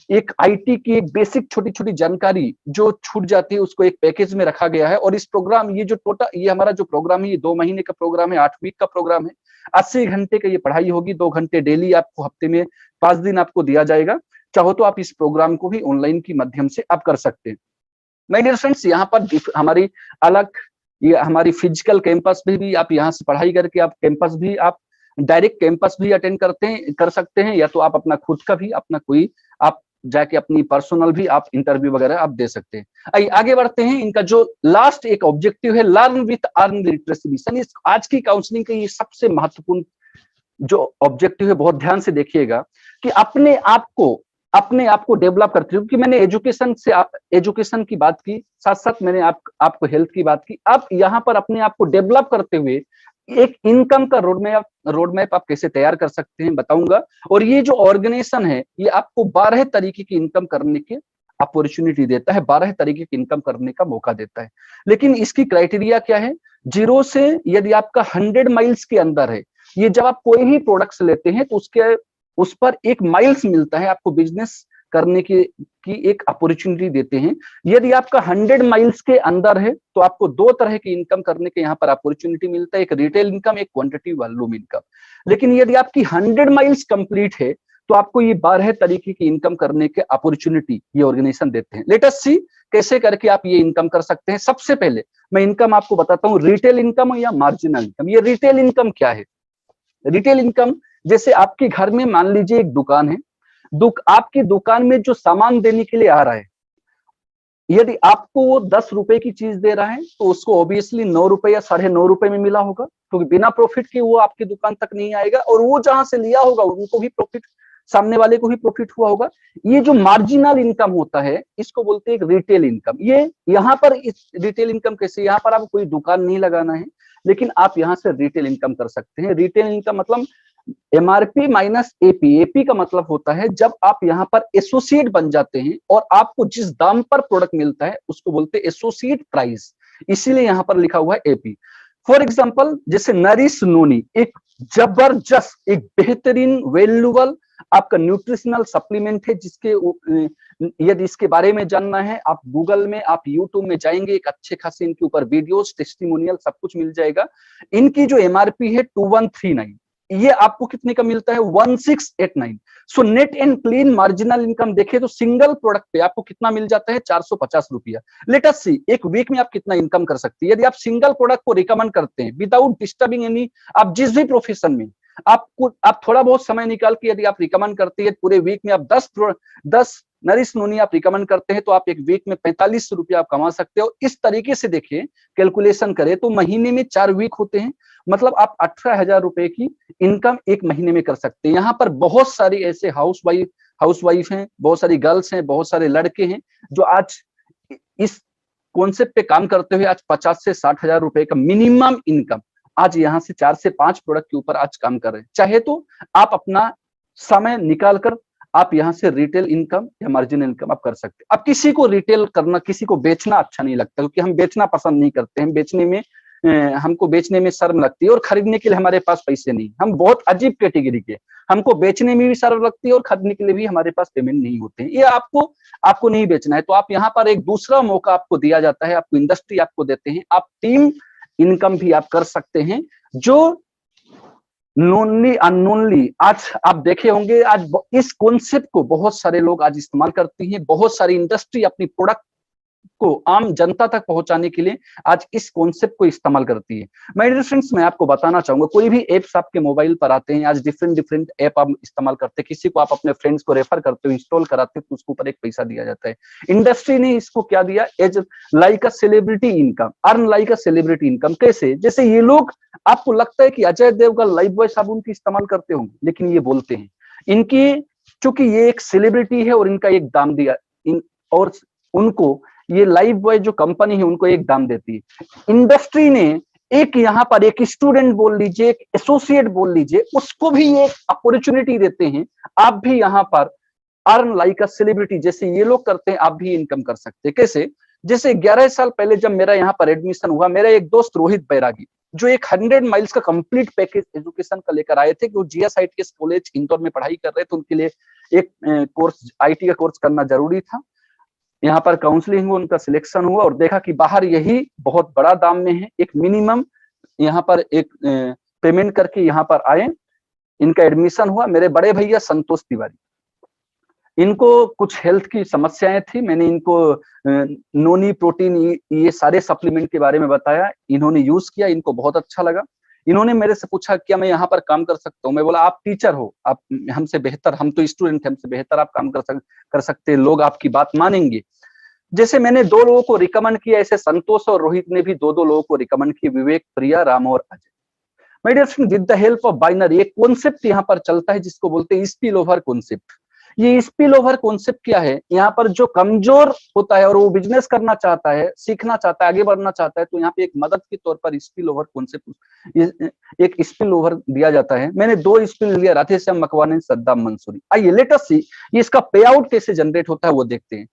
एक आईटी की एक बेसिक छोटी छोटी जानकारी जो छूट जाती है उसको एक पैकेज में रखा गया है। और इस प्रोग्राम ये हमारा जो प्रोग्राम है ये 2 महीने का प्रोग्राम है, 8 वीक का प्रोग्राम है, 80 घंटे का ये पढ़ाई होगी, 2 घंटे डेली आपको हफ्ते में 5 दिन आपको दिया जाएगा। चाहो तो आप इस प्रोग्राम को भी ऑनलाइन के माध्यम से आप कर सकते हैं। माय डियर फ्रेंड्स, यहाँ पर हमारी ये हमारी फिजिकल कैंपस भी आप यहाँ से पढ़ाई करके आप कैंपस भी आप डायरेक्ट कैंपस भी अटेंड कर सकते हैं, या तो आप अपना खुद का भी अपना कोई आप जाके अपनी पर्सनल भी आप इंटरव्यू वगैरह आप दे सकते हैं। आइए आगे बढ़ते हैं। इनका जो लास्ट एक ऑब्जेक्टिव है, learn with earn literacy mission. आज की काउंसलिंग का ये सबसे महत्वपूर्ण जो ऑब्जेक्टिव है, बहुत ध्यान से देखिएगा कि अपने आप को डेवलप करते हुए, क्योंकि मैंने एजुकेशन की बात की, साथ साथ मैंने आपको हेल्थ की बात की। आप यहाँ पर अपने आप को डेवलप करते हुए एक इनकम का रोड मैप आप कैसे तैयार कर सकते हैं बताऊंगा। और ये जो ऑर्गेनाइजेशन है ये आपको 12 तरीके की इनकम करने के अपॉर्चुनिटी देता है, 12 तरीके की इनकम करने का मौका देता है। लेकिन इसकी क्राइटेरिया क्या है, 0 से यदि आपका 100 माइल्स के अंदर है, ये जब आप कोई भी प्रोडक्ट्स लेते हैं तो उस पर 1 माइल्स मिलता है, आपको बिजनेस करने की एक अपॉर्चुनिटी देते हैं। यदि आपका 100 माइल्स के अंदर है तो आपको दो तरह की इनकम करने के यहाँ पर अपॉर्चुनिटी मिलता है, एक रिटेल इनकम, एक क्वांटिटी वॉल्यूम इनकम। लेकिन यदि आपकी 100 माइल्स कंप्लीट है तो आपको ये 12 तरीके की इनकम करने के अपॉर्चुनिटी ये ऑर्गेनाइजेशन देते हैं। लेट अस सी कैसे करके आप ये इनकम कर सकते हैं। सबसे पहले मैं इनकम आपको बताता हूँ, रिटेल इनकम या मार्जिनल इनकम। ये रिटेल इनकम क्या है? रिटेल इनकम जैसे आपके घर में मान लीजिए एक दुकान है, आपकी दुकान में जो सामान देने के लिए आ रहा है, यदि आपको वो 10 रुपए की चीज दे रहा है तो उसको ऑब्वियसली 9 रुपए या 9.5 रुपए में मिला होगा, क्योंकि बिना प्रॉफिट के वो आपकी दुकान तक नहीं आएगा, और वो जहां से लिया होगा उनको भी प्रॉफिट, सामने वाले को भी प्रॉफिट हुआ होगा। ये जो मार्जिनल इनकम होता है इसको बोलते हैं एक रिटेल इनकम। ये यहाँ पर इस रिटेल इनकम कैसे, यहाँ पर आपको कोई दुकान नहीं लगाना है, लेकिन आप यहाँ से रिटेल इनकम कर सकते हैं। रिटेल इनकम मतलब एमआरपी माइनस एपी। एपी का मतलब होता है जब आप यहाँ पर एसोसिएट बन जाते हैं और आपको जिस दाम पर प्रोडक्ट मिलता है उसको बोलते हैं एसोसिएट प्राइस, इसीलिए यहाँ पर लिखा हुआ है एपी। फॉर एग्जाम्पल जैसे नरिश नोनी एक जबरदस्त, एक बेहतरीन, वैल्यूबल आपका न्यूट्रिशनल सप्लीमेंट है, जिसके यदि इसके बारे में जानना है आप गूगल में, आप यूट्यूब में जाएंगे, एक अच्छे खासे इनके ऊपर वीडियोस, टेस्टिमोनियल सब कुछ मिल जाएगा। इनकी जो एमआरपी है 2139, ये आपको कितने का मिलता है 1689। So net and clean marginal income देखें तो सिंगल प्रोडक्ट पे आपको कितना मिल जाता है 450 रुपया। लेट अस सी एक वीक में आप कितना इनकम कर सकते हैं। यदि आप सिंगल प्रोडक्ट को रिकमेंड करते हैं विदाउट डिस्टर्बिंग एनी, आप जिस भी प्रोफेशन में आप थोड़ा बहुत समय निकाल के यदि आप रिकमेंड करते हैं, पूरे वीक में आप 10 नरिश नोनी आप रिकमेंड करते हैं तो आप एक वीक में 45 रुपया आप कमा सकते हो। इस तरीके से देखिए, कैलकुलेशन करें तो महीने में 4 वीक होते हैं, मतलब आप 18,000 रुपए की इनकम एक महीने में कर सकते हैं। यहाँ पर बहुत सारी ऐसे हाउसवाइफ हैं, बहुत सारी गर्ल्स हैं, बहुत सारे लड़के हैं जो आज इस कॉन्सेप्ट पे काम करते हुए आज 50 से 60,000 रुपए का मिनिमम इनकम आज यहाँ से 4 से 5 प्रोडक्ट के ऊपर आज काम कर रहे हैं। चाहे तो आप अपना समय निकाल कर आप यहाँ से रिटेल इनकम या मार्जिनल इनकम आप कर सकते हैं। अब किसी को रिटेल करना, किसी को बेचना अच्छा नहीं लगता, क्योंकि हम बेचना पसंद नहीं करते हैं, बेचने में हमको बेचने में शर्म लगती है और खरीदने के लिए हमारे पास पैसे नहीं। हम बहुत अजीब कैटेगरी के, हमको बेचने में भी शर्म लगती है और खरीदने के लिए भी हमारे पास पेमेंट नहीं होते हैं। ये आपको नहीं बेचना है तो आप यहाँ पर एक दूसरा मौका आपको दिया जाता है, आपको इंडस्ट्री आपको देते हैं, आप टीम इनकम भी आप कर सकते हैं, जो नोनली अननोनली आज आप देखे होंगे। आज इस कॉन्सेप्ट को बहुत सारे लोग आज इस्तेमाल करते हैं, बहुत सारी इंडस्ट्री अपनी प्रोडक्ट को आम जनता तक पहुंचाने के लिए आज इस कॉन्सेप्ट को इस्तेमाल करती है। माय डियर फ्रेंड्स, मैं आपको बताना चाहूंगा, कोई भी एप्स आपके मोबाइल पर आते हैं, आज डिफरेंट ऐप आप इस्तेमाल करते हैं, किसी को आप अपने फ्रेंड्स को रेफर करते हो, इंस्टॉल कराते हो तो उसके ऊपर एक पैसा दिया जाता है। इंडस्ट्री ने इसको क्या दिया, as like a celebrity income, earn like a celebrity income. कैसे? जैसे ये लोग, आपको लगता है कि अजय देवगन लाइफ बॉय साबुन की इस्तेमाल करते होंगे, लेकिन ये बोलते हैं इनकी, चूंकि ये एक सेलिब्रिटी है और इनका एक दाम दिया और उनको ये लाइफ बॉय जो कंपनी है उनको एक दाम देती है। इंडस्ट्री ने एक यहाँ पर एक स्टूडेंट बोल लीजिए, एक एसोसिएट बोल लीजिए, उसको भी एक अपॉर्चुनिटी देते हैं, आप भी यहाँ पर अर्न लाइक अ सेलिब्रिटी जैसे ये लोग करते हैं, आप भी इनकम कर सकते हैं। कैसे? जैसे 11 साल पहले जब मेरा यहाँ पर एडमिशन हुआ, मेरा एक दोस्त रोहित बैरागी जो एक 100 माइल्स का कंप्लीट पैकेज एजुकेशन का लेकर आए थे, कि वो जीएसआईटीएस कॉलेज इंदौर में पढ़ाई कर रहे थे, उनके लिए एक कोर्स, आईटी का कोर्स करना जरूरी था। यहाँ पर काउंसलिंग हुआ, उनका सिलेक्शन हुआ और देखा कि बाहर यही बहुत बड़ा दाम में है, एक मिनिमम यहाँ पर एक पेमेंट करके यहाँ पर आए, इनका एडमिशन हुआ। मेरे बड़े भैया संतोष तिवारी, इनको कुछ हेल्थ की समस्याएं थी, मैंने इनको नोनी प्रोटीन ये सारे सप्लीमेंट के बारे में बताया, इन्होंने यूज किया, इनको बहुत अच्छा लगा। इन्होंने मेरे से पूछा क्या मैं यहाँ पर काम कर सकता हूँ? मैं बोला आप टीचर हो, आप हमसे बेहतर, हम तो स्टूडेंट हैं, हमसे बेहतर आप काम कर सकते हैं, लोग आपकी बात मानेंगे। जैसे मैंने 2 लोगों को रिकमेंड किया, ऐसे संतोष और रोहित ने भी 2 लोगों को रिकमेंड किया, विवेक, प्रिया, राम और Ajay. My dear friend, with the help of binary एक कॉन्सेप्ट यहाँ पर चलता है जिसको बोलते हैं स्पिल ओवर कॉन्सेप्ट। ये स्पिल ओवर कॉन्सेप्ट क्या है? यहाँ पर जो कमजोर होता है और वो बिजनेस करना चाहता है, सीखना चाहता है, आगे बढ़ना चाहता है, तो यहाँ पे एक मदद के तौर पर स्पिल ओवर कॉन्सेप्ट, एक स्पिल ओवर दिया जाता है। मैंने 2 स्पिल लिया, राधेश्याम मकवाने, सद्दाम मंसूरी। आइए लेट अस सी ये इसका पे आउट कैसे जनरेट होता है वो देखते हैं।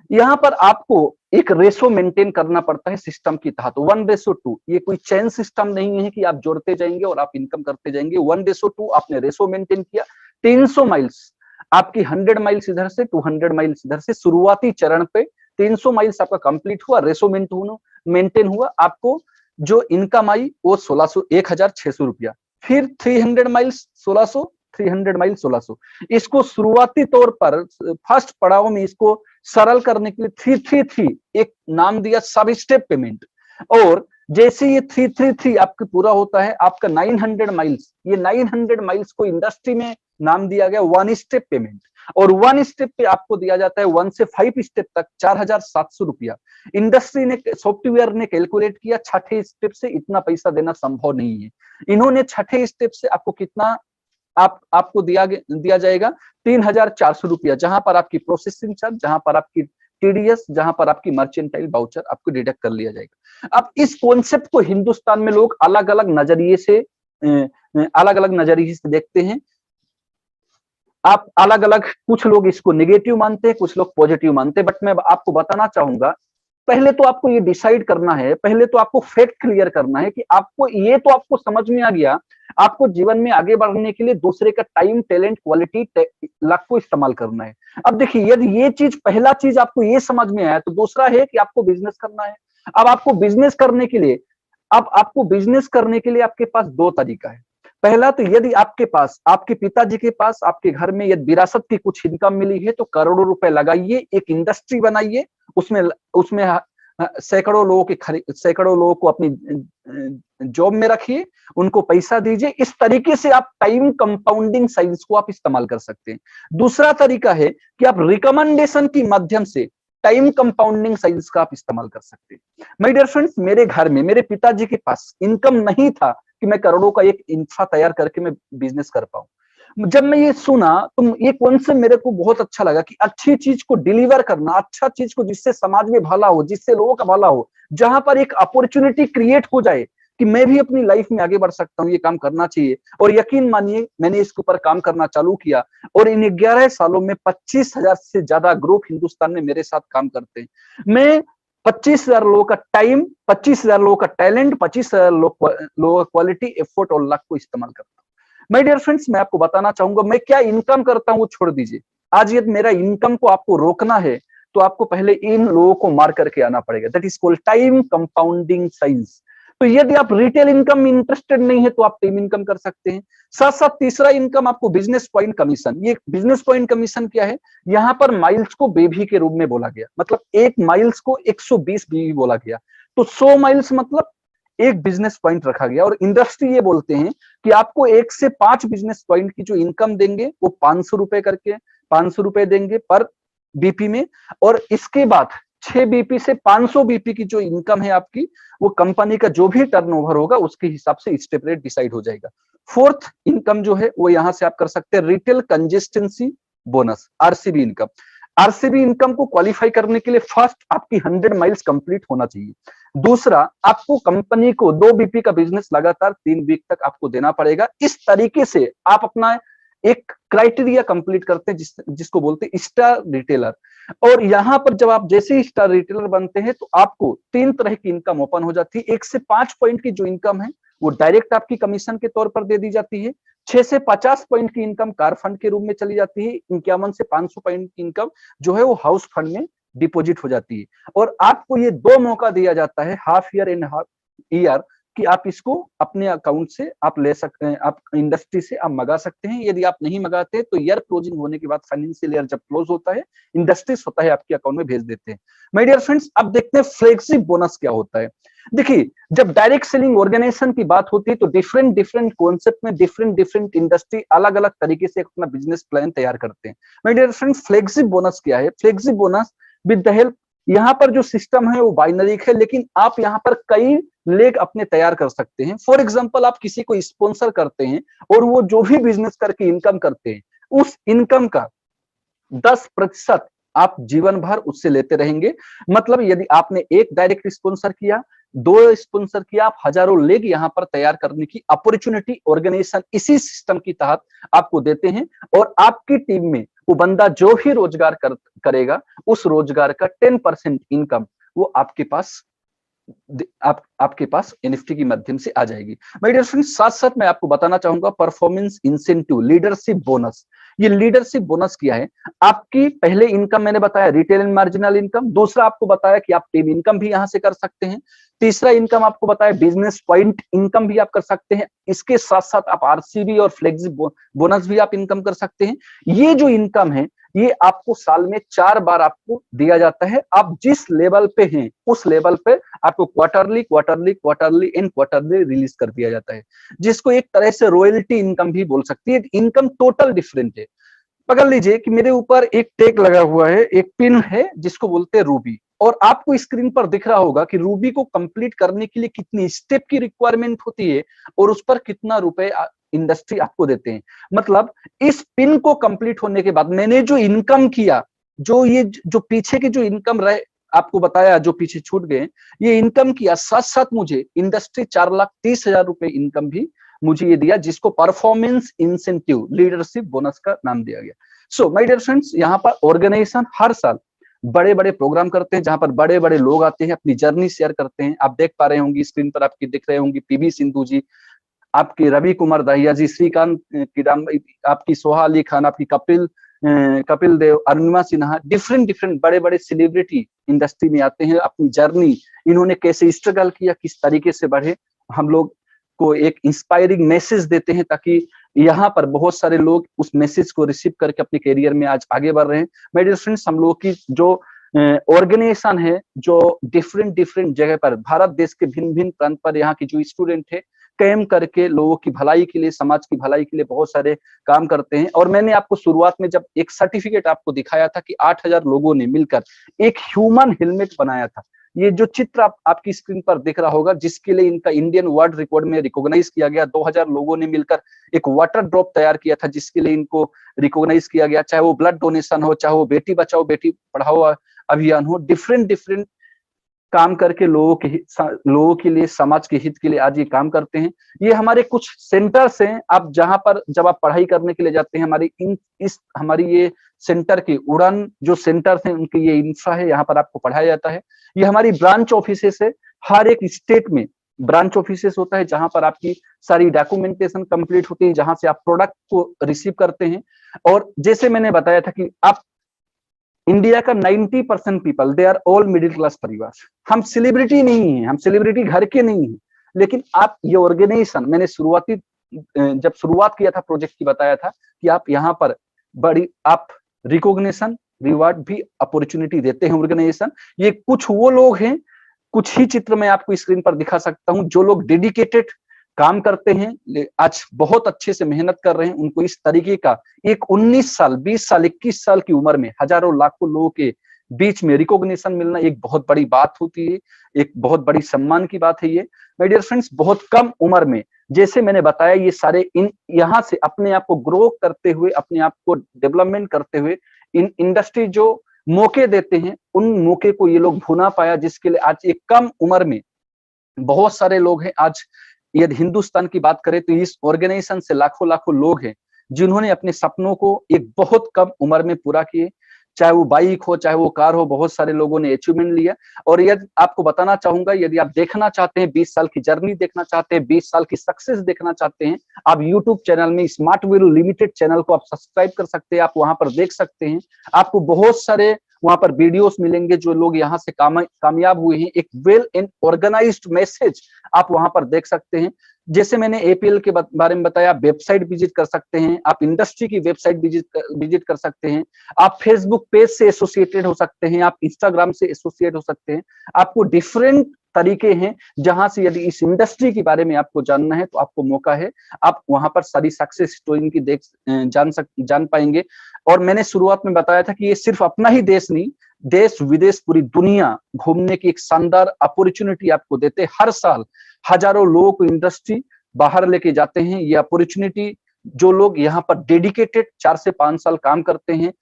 यहाँ पर आपको एक रेशो मेंटेन करना पड़ता है सिस्टम की तहत, 1:2। ये कोई चेन सिस्टम नहीं है कि आप जोड़ते जाएंगे और आप इनकम करते जाएंगे। 1:2 आपने रेशो मेंटेन किया। 300 माइल्स आपकी 100 माइल्स इधर से 200 माइल्स इधर से, शुरुआती चरण पे 300 माइल्स आपका कंप्लीट हुआ, रेसो मेंटेन हुआ, आपको जो इनकम आई वो 1600 रुपया। फिर 300 माइल्स 1600, 300 माइल 1600। इसको शुरुआती तौर पर फर्स्ट पड़ाव में इसको सरल करने के लिए 333 एक नाम दिया, सब स्टेप पेमेंट। और जैसे ये 333 आपका पूरा होता है, आपका 900 माइल्स, ये 900 माइल्स को इंडस्ट्री में नाम दिया गया 1 स्टेप पेमेंट। और 1 स्टेप पे आपको दिया जाता है 1 से 5 स्टेप तक 4700 रुपया। इंडस्ट्री ने, सॉफ्टवेयर ने कैलकुलेट किया, छठे स्टेप से इतना पैसा देना संभव नहीं है। इन्होंने छठे स्टेप से आपको कितना आपको दिया जाएगा 3400 रुपया, जहां पर आपकी प्रोसेसिंग चार्ज, जहां पर आपकी टीडीएस, जहां पर आपकी मर्चेंटाइल वाउचर आपको डिडक्ट कर लिया जाएगा। अब इस कॉन्सेप्ट को हिंदुस्तान में लोग अलग अलग नजरिए से देखते हैं। आप अलग अलग, कुछ लोग इसको नेगेटिव मानते हैं, कुछ लोग पॉजिटिव मानते हैं, बट मैं आपको बताना चाहूंगा, पहले तो आपको ये डिसाइड करना है, पहले तो आपको फैक्ट क्लियर करना है कि आपको ये तो आपको समझ में आ गया, आपको जीवन में आगे बढ़ने के लिए दूसरे का टाइम, टैलेंट, क्वालिटी, लक को इस्तेमाल करना है। अब देखिए, यदि ये चीज, पहला चीज आपको ये समझ में आया, तो दूसरा है कि आपको बिजनेस करना है। अब आपको बिजनेस करने के लिए, आपके पास दो तरीका है। पहला तो यदि आपके पास, आपके पिताजी के पास, आपके घर में यदि विरासत की कुछ इनकम मिली है, तो करोड़ों रुपए लगाइए, एक इंडस्ट्री बनाइए, उसमें सैकड़ों लोगों को अपनी जॉब में रखिए, उनको पैसा दीजिए। इस तरीके से आप टाइम कंपाउंडिंग साइंस को आप इस्तेमाल कर सकते हैं। दूसरा तरीका है कि आप रिकमेंडेशन के माध्यम से टाइम कंपाउंडिंग साइंस का आप इस्तेमाल कर सकते हैं। माय डियर फ्रेंड्स, मेरे घर में, मेरे पिताजी के पास इनकम नहीं था कि मैं करोड़ों का एक इंफ्रा तैयार करके मैं बिजनेस कर पाऊं। जब मैं ये सुना तो ये कॉन्सेप्ट मेरे को बहुत अच्छा लगा कि अच्छी चीज को डिलीवर करना, अच्छा चीज को जिससे समाज में भला हो, जिससे लोगों का भला हो, जहां पर एक अपॉर्चुनिटी क्रिएट हो जाए कि मैं भी अपनी लाइफ में आगे बढ़ सकता हूँ, ये काम करना चाहिए। और यकीन मानिए, मैंने इसके ऊपर काम करना चालू किया और इन 11 सालों में 25,000 से ज्यादा ग्रुप हिंदुस्तान में मेरे साथ काम करते हैं। मैं 25,000 लोगों का टाइम, 25,000 लोगों का टैलेंट, 25,000 लोगों का क्वालिटी, एफर्ट और लक को इस्तेमाल करता हूँ। माय डियर फ्रेंड्स, मैं आपको बताना चाहूंगा मैं क्या इनकम करता हूं वो छोड़ दीजिए। आज यदि मेरा इनकम को आपको रोकना है, तो आपको पहले इन लोगों को मार करके आना पड़ेगा। That is called time compounding science. तो यदि आप रिटेल इनकम में इंटरेस्टेड नहीं है, तो आप टीम इनकम कर सकते हैं। साथ साथ तीसरा इनकम आपको बिजनेस पॉइंट कमीशन। ये बिजनेस पॉइंट कमीशन क्या है? यहाँ पर माइल्स को बेबी के रूप में बोला गया, मतलब एक माइल्स को 120 बीवी बोला गया। तो 100 माइल्स मतलब एक बिजनेस पॉइंट रखा गया। और इंडस्ट्री ये बोलते हैं कि आपको 1 से 5 बिजनेस पॉइंट की जो इनकम देंगे वो 500 रुपए करके 500 रुपए देंगे पर बीपी में। और इसके बाद 6 बीपी से 500 बीपी की जो इनकम है आपकी, वो कंपनी का जो भी टर्नओवर होगा उसके हिसाब से स्टेप रेट डिसाइड हो जाएगा। फोर्थ इनकम जो है वो यहां से आप कर सकते हैं retail consistency bonus, RCB income. RCB income को क्वालिफाई करने के लिए फर्स्ट आपकी 100 माइल्स कंप्लीट होना चाहिए। दूसरा, आपको कंपनी को 2 बीपी का बिजनेस लगातार 3 वीक तक आपको देना पड़ेगा। इस तरीके से आप अपना एक क्राइटेरिया कंप्लीट करते हैं जिसको बोलते हैं स्टार रिटेलर। और यहां पर जब आप जैसे ही स्टार रिटेलर बनते हैं, तो आपको 3 तरह की इनकम ओपन हो जाती है। 1 से 5 पॉइंट की जो इनकम है वो डायरेक्ट आपकी कमीशन के तौर पर दे दी जाती है। 6 से 50 पॉइंट की इनकम कार फंड के रूप में चली जाती है। 51 से 500 पॉइंट की इनकम जो है वो हाउस फंड में डिपॉजिट हो जाती है। और आपको ये 2 मौका दिया जाता है, half year and half year, कि आप इसको अपने अकाउंट से आप ले सकते हैं, आप इंडस्ट्री से आप मंगा सकते हैं। यदि आप नहीं मंगाते तो ईयर क्लोजिंग होने के बाद, फाइनेंशियल ईयर जब क्लोज होता है, इंडस्ट्री स्वतः है आपके अकाउंट में भेज देते हैं। माय डियर फ्रेंड्स, अब देखते हैं फ्लेक्सिब बोनस क्या होता है। देखिए, जब डायरेक्ट सेलिंग ऑर्गेनाइजेशन की बात होती है तो डिफरेंट कॉन्सेप्ट में डिफरेंट इंडस्ट्री अलग अलग तरीके से अपना बिजनेस प्लान तैयार करते हैं। My dear friends, flexi bonus क्या है? Flexi bonus with the help, यहाँ पर जो सिस्टम है वो बाइनरी है, लेकिन आप यहाँ पर कई लेग अपने तैयार कर सकते हैं। फॉर एग्जांपल, आप किसी को स्पॉन्सर करते हैं और वो जो भी बिजनेस करके इनकम करते हैं, उस इनकम का 10% आप जीवन भर उससे लेते रहेंगे। मतलब यदि आपने एक डायरेक्ट स्पॉन्सर किया, 2 स्पॉन्सर किया, आप हजारों लेग यहाँ पर तैयार करने की अपॉर्चुनिटी ऑर्गेनाइजेशन इसी सिस्टम की तहत आपको देते हैं। और आपकी टीम में वो बंदा जो भी रोजगार करेगा, उस रोजगार का 10% इनकम वो आपके पास एनएफटी के माध्यम से आ जाएगी। माय डियर फ्रेंड्स, साथ साथ मैं आपको बताना चाहूंगा परफॉर्मेंस इंसेंटिव, लीडरशिप बोनस। ये लीडरशिप बोनस किया है। आपकी पहले इनकम मैंने बताया रिटेल एंड मार्जिनल इनकम, दूसरा आपको बताया कि आप टीम इनकम भी यहां से कर सकते हैं, तीसरा इनकम आपको बताया बिजनेस पॉइंट इनकम भी आप कर सकते हैं, इसके साथ साथ आप आरसीबी और फ्लेक्सी बोनस भी आप इनकम कर सकते हैं। ये जो इनकम है ये आपको साल में 4 बार आपको दिया जाता है। आप जिस लेवल पे हैं उस लेवल पे आपको quarterly quarterly quarterly and quarterly release कर दिया जाता है, जिसको एक तरह से रॉयल्टी इनकम भी बोल सकती है। इनकम टोटल डिफरेंट है। पकड़ लीजिए कि मेरे ऊपर एक टैग लगा हुआ है, एक पिन है जिसको बोलते हैं रूबी, और आपको स्क्रीन पर दिख रहा होगा कि रूबी को कंप्लीट करने के लिए कितनी स्टेप की रिक्वायरमेंट होती है और उस पर कितना रुपए इंडस्ट्री आपको देते हैं। मतलब इस पिन को कंप्लीट होने के बाद मैंने जो इनकम किया, जो ये जो पीछे की जो इनकम रहे आपको बताया जो पीछे छूट गए, ये इनकम किया, साथ साथ मुझे इंडस्ट्री 4,30,000 रुपए इनकम भी मुझे ये दिया, जिसको परफॉर्मेंस इंसेंटिव लीडरशिप बोनस का नाम दिया गया। सो माय डियर फ्रेंड्स, यहाँ पर ऑर्गेनाइजेशन हर साल बड़े बड़े प्रोग्राम करते हैं जहां पर बड़े बड़े लोग आते हैं, अपनी जर्नी शेयर करते हैं। आप देख पा रहे होंगे स्क्रीन पर, आपकी दिख रहे होंगे पीवी सिंधु जी, आपकी रवि कुमार दहिया जी, श्रीकांत किडाम, आपकी सोहा अली खान, आपकी कपिल देव, अरुणिमा सिन्हा, डिफरेंट डिफरेंट बड़े बड़े सेलिब्रिटी इंडस्ट्री में आते हैं। अपनी जर्नी इन्होंने कैसे स्ट्रगल किया, किस तरीके से बढ़े, हम लोग को एक इंस्पायरिंग मैसेज देते हैं, ताकि यहाँ पर बहुत सारे लोग उस मैसेज को रिसीव करके अपने करियर में आज आगे बढ़ रहे हैं। माय डियर फ्रेंड्स, हम लोग की जो ऑर्गेनाइजेशन है, जो डिफरेंट डिफरेंट जगह पर भारत देश के भिन्न भिन्न प्रांत पर यहाँ की जो स्टूडेंट है कैम करके लोगों की भलाई के लिए, समाज की भलाई के लिए बहुत सारे काम करते हैं। और मैंने आपको शुरुआत में जब एक सर्टिफिकेट आपको दिखाया था कि 8,000 लोगों ने मिलकर एक ह्यूमन हेलमेट बनाया था, ये जो चित्र आपकी स्क्रीन पर दिख रहा होगा, जिसके लिए इनका इंडियन वर्ल्ड रिकॉर्ड में रिकॉग्नाइज किया गया। 2,000 लोगों ने मिलकर एक वाटर ड्रॉप तैयार किया था, जिसके लिए इनको रिकॉग्नाइज किया गया। चाहे वो ब्लड डोनेशन हो, चाहे वो बेटी बचाओ बेटी पढ़ाओ अभियान हो, डिफरेंट डिफरेंट काम करके लोगों के लिए, समाज के हित के लिए आज ये काम करते हैं। ये हमारे कुछ सेंटर्स हैं, आप जहां पर जब आप पढ़ाई करने के लिए जाते हैं, हमारी ये सेंटर के उड़ान जो सेंटर्स हैं उनके ये इंफ्रा है, यहाँ पर आपको पढ़ाया जाता है। ये हमारी ब्रांच ऑफिसेस है, हर एक स्टेट में ब्रांच ऑफिसेस होता है जहां पर आपकी सारी डॉक्यूमेंटेशन कंप्लीट होती है, जहां से आप प्रोडक्ट को रिसीव करते हैं। और जैसे मैंने बताया था कि आप इंडिया का 90% people they are all middle class परिवार। हम सेलिब्रिटी नहीं है, हम सेलिब्रिटी घर के नहीं है, लेकिन आप ये ऑर्गेनाइजेशन, मैंने जब शुरुआत किया था प्रोजेक्ट की, बताया था कि आप यहाँ पर बड़ी आप रिकॉग्निशन रिवार्ड भी अपॉर्चुनिटी देते हैं ऑर्गेनाइजेशन। ये कुछ वो लोग हैं, कुछ ही चित्र मैं आपको स्क्रीन पर दिखा सकता हूं, जो लोग डेडिकेटेड काम करते हैं, आज बहुत अच्छे से मेहनत कर रहे हैं। उनको इस तरीके का एक 19 साल 20 साल 21 साल की उम्र में हजारों लाखों लोगों के बीच में रिकॉग्निशन मिलना एक बहुत बड़ी बात होती है, एक बहुत बड़ी सम्मान की बात है ये। माय डियर फ्रेंड्स, बहुत कम उम्र में, जैसे मैंने बताया, ये सारे यहाँ से अपने आप को ग्रो करते हुए, अपने आप को डेवलपमेंट करते हुए, इन इंडस्ट्री जो मौके देते हैं उन मौके को ये लोग भुना पाया, जिसके लिए आज एक कम उम्र में बहुत सारे लोग हैं। आज यदि हिंदुस्तान की बात करें तो इस ऑर्गेनाइजेशन से लाखों लाखों लोग हैं जिन्होंने अपने सपनों को एक बहुत कम उम्र में पूरा किए, चाहे वो बाइक हो, चाहे वो कार हो, बहुत सारे लोगों ने अचीवमेंट लिया। और यदि आपको बताना चाहूंगा, यदि आप देखना चाहते हैं 20 साल की जर्नी देखना चाहते हैं, 20 साल की सक्सेस देखना चाहते हैं, आप यूट्यूब चैनल में स्मार्ट वैल्यू लिमिटेड चैनल को आप सब्सक्राइब कर सकते हैं, आप वहां पर देख सकते हैं। आपको बहुत सारे वहां पर वीडियोस मिलेंगे जो लोग यहाँ से कामयाब हुए हैं, एक वेल एंड ऑर्गेनाइज्ड मैसेज आप वहां पर देख सकते हैं। जैसे मैंने एपीएल के बारे में बताया, वेबसाइट विजिट कर सकते हैं, आप इंडस्ट्री की वेबसाइट विजिट कर सकते हैं, आप फेसबुक पेज से एसोसिएटेड हो सकते हैं, आप इंस्टाग्राम से एसोसिएट हो सकते हैं। आपको डिफरेंट तरीके हैं जहां से यदि इस इंडस्ट्री के बारे में आपको जानना है तो आपको मौका है, आप वहां पर सारी सक्सेस स्टोरी की जान पाएंगे। और मैंने शुरुआत में बताया था कि ये सिर्फ अपना ही देश नहीं, देश विदेश पूरी दुनिया घूमने की एक शानदार अपॉर्चुनिटी आपको देते। हर साल हजारों लोगों को इंडस्ट्री बाहर लेके जाते हैं। ये अपॉर्चुनिटी जो लोग यहाँ पर डेडिकेटेड 4 से 5 साल काम करते हैं,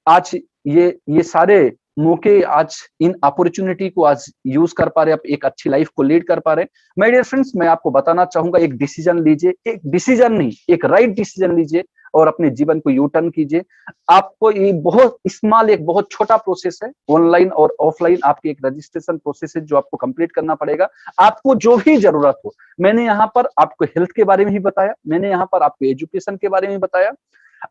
आज ये सारे मौके, आज इन अपॉर्चुनिटी को आज यूज कर पा रहे, आप एक अच्छी लाइफ को लीड कर पा रहे। माय डियर फ्रेंड्स, मैं आपको बताना चाहूंगा, एक डिसीजन लीजिए, एक डिसीजन नहीं, एक राइट डिसीजन लीजिए और अपने जीवन को यू टर्न कीजिए। आपको ये बहुत स्मॉल, एक बहुत छोटा प्रोसेस है, ऑनलाइन और ऑफलाइन आपकी एक रजिस्ट्रेशन प्रोसेस है जो आपको कंप्लीट करना पड़ेगा। आपको जो भी जरूरत हो, मैंने यहाँ पर आपको हेल्थ के बारे में ही बताया, मैंने यहाँ पर आपको एजुकेशन के बारे में बताया,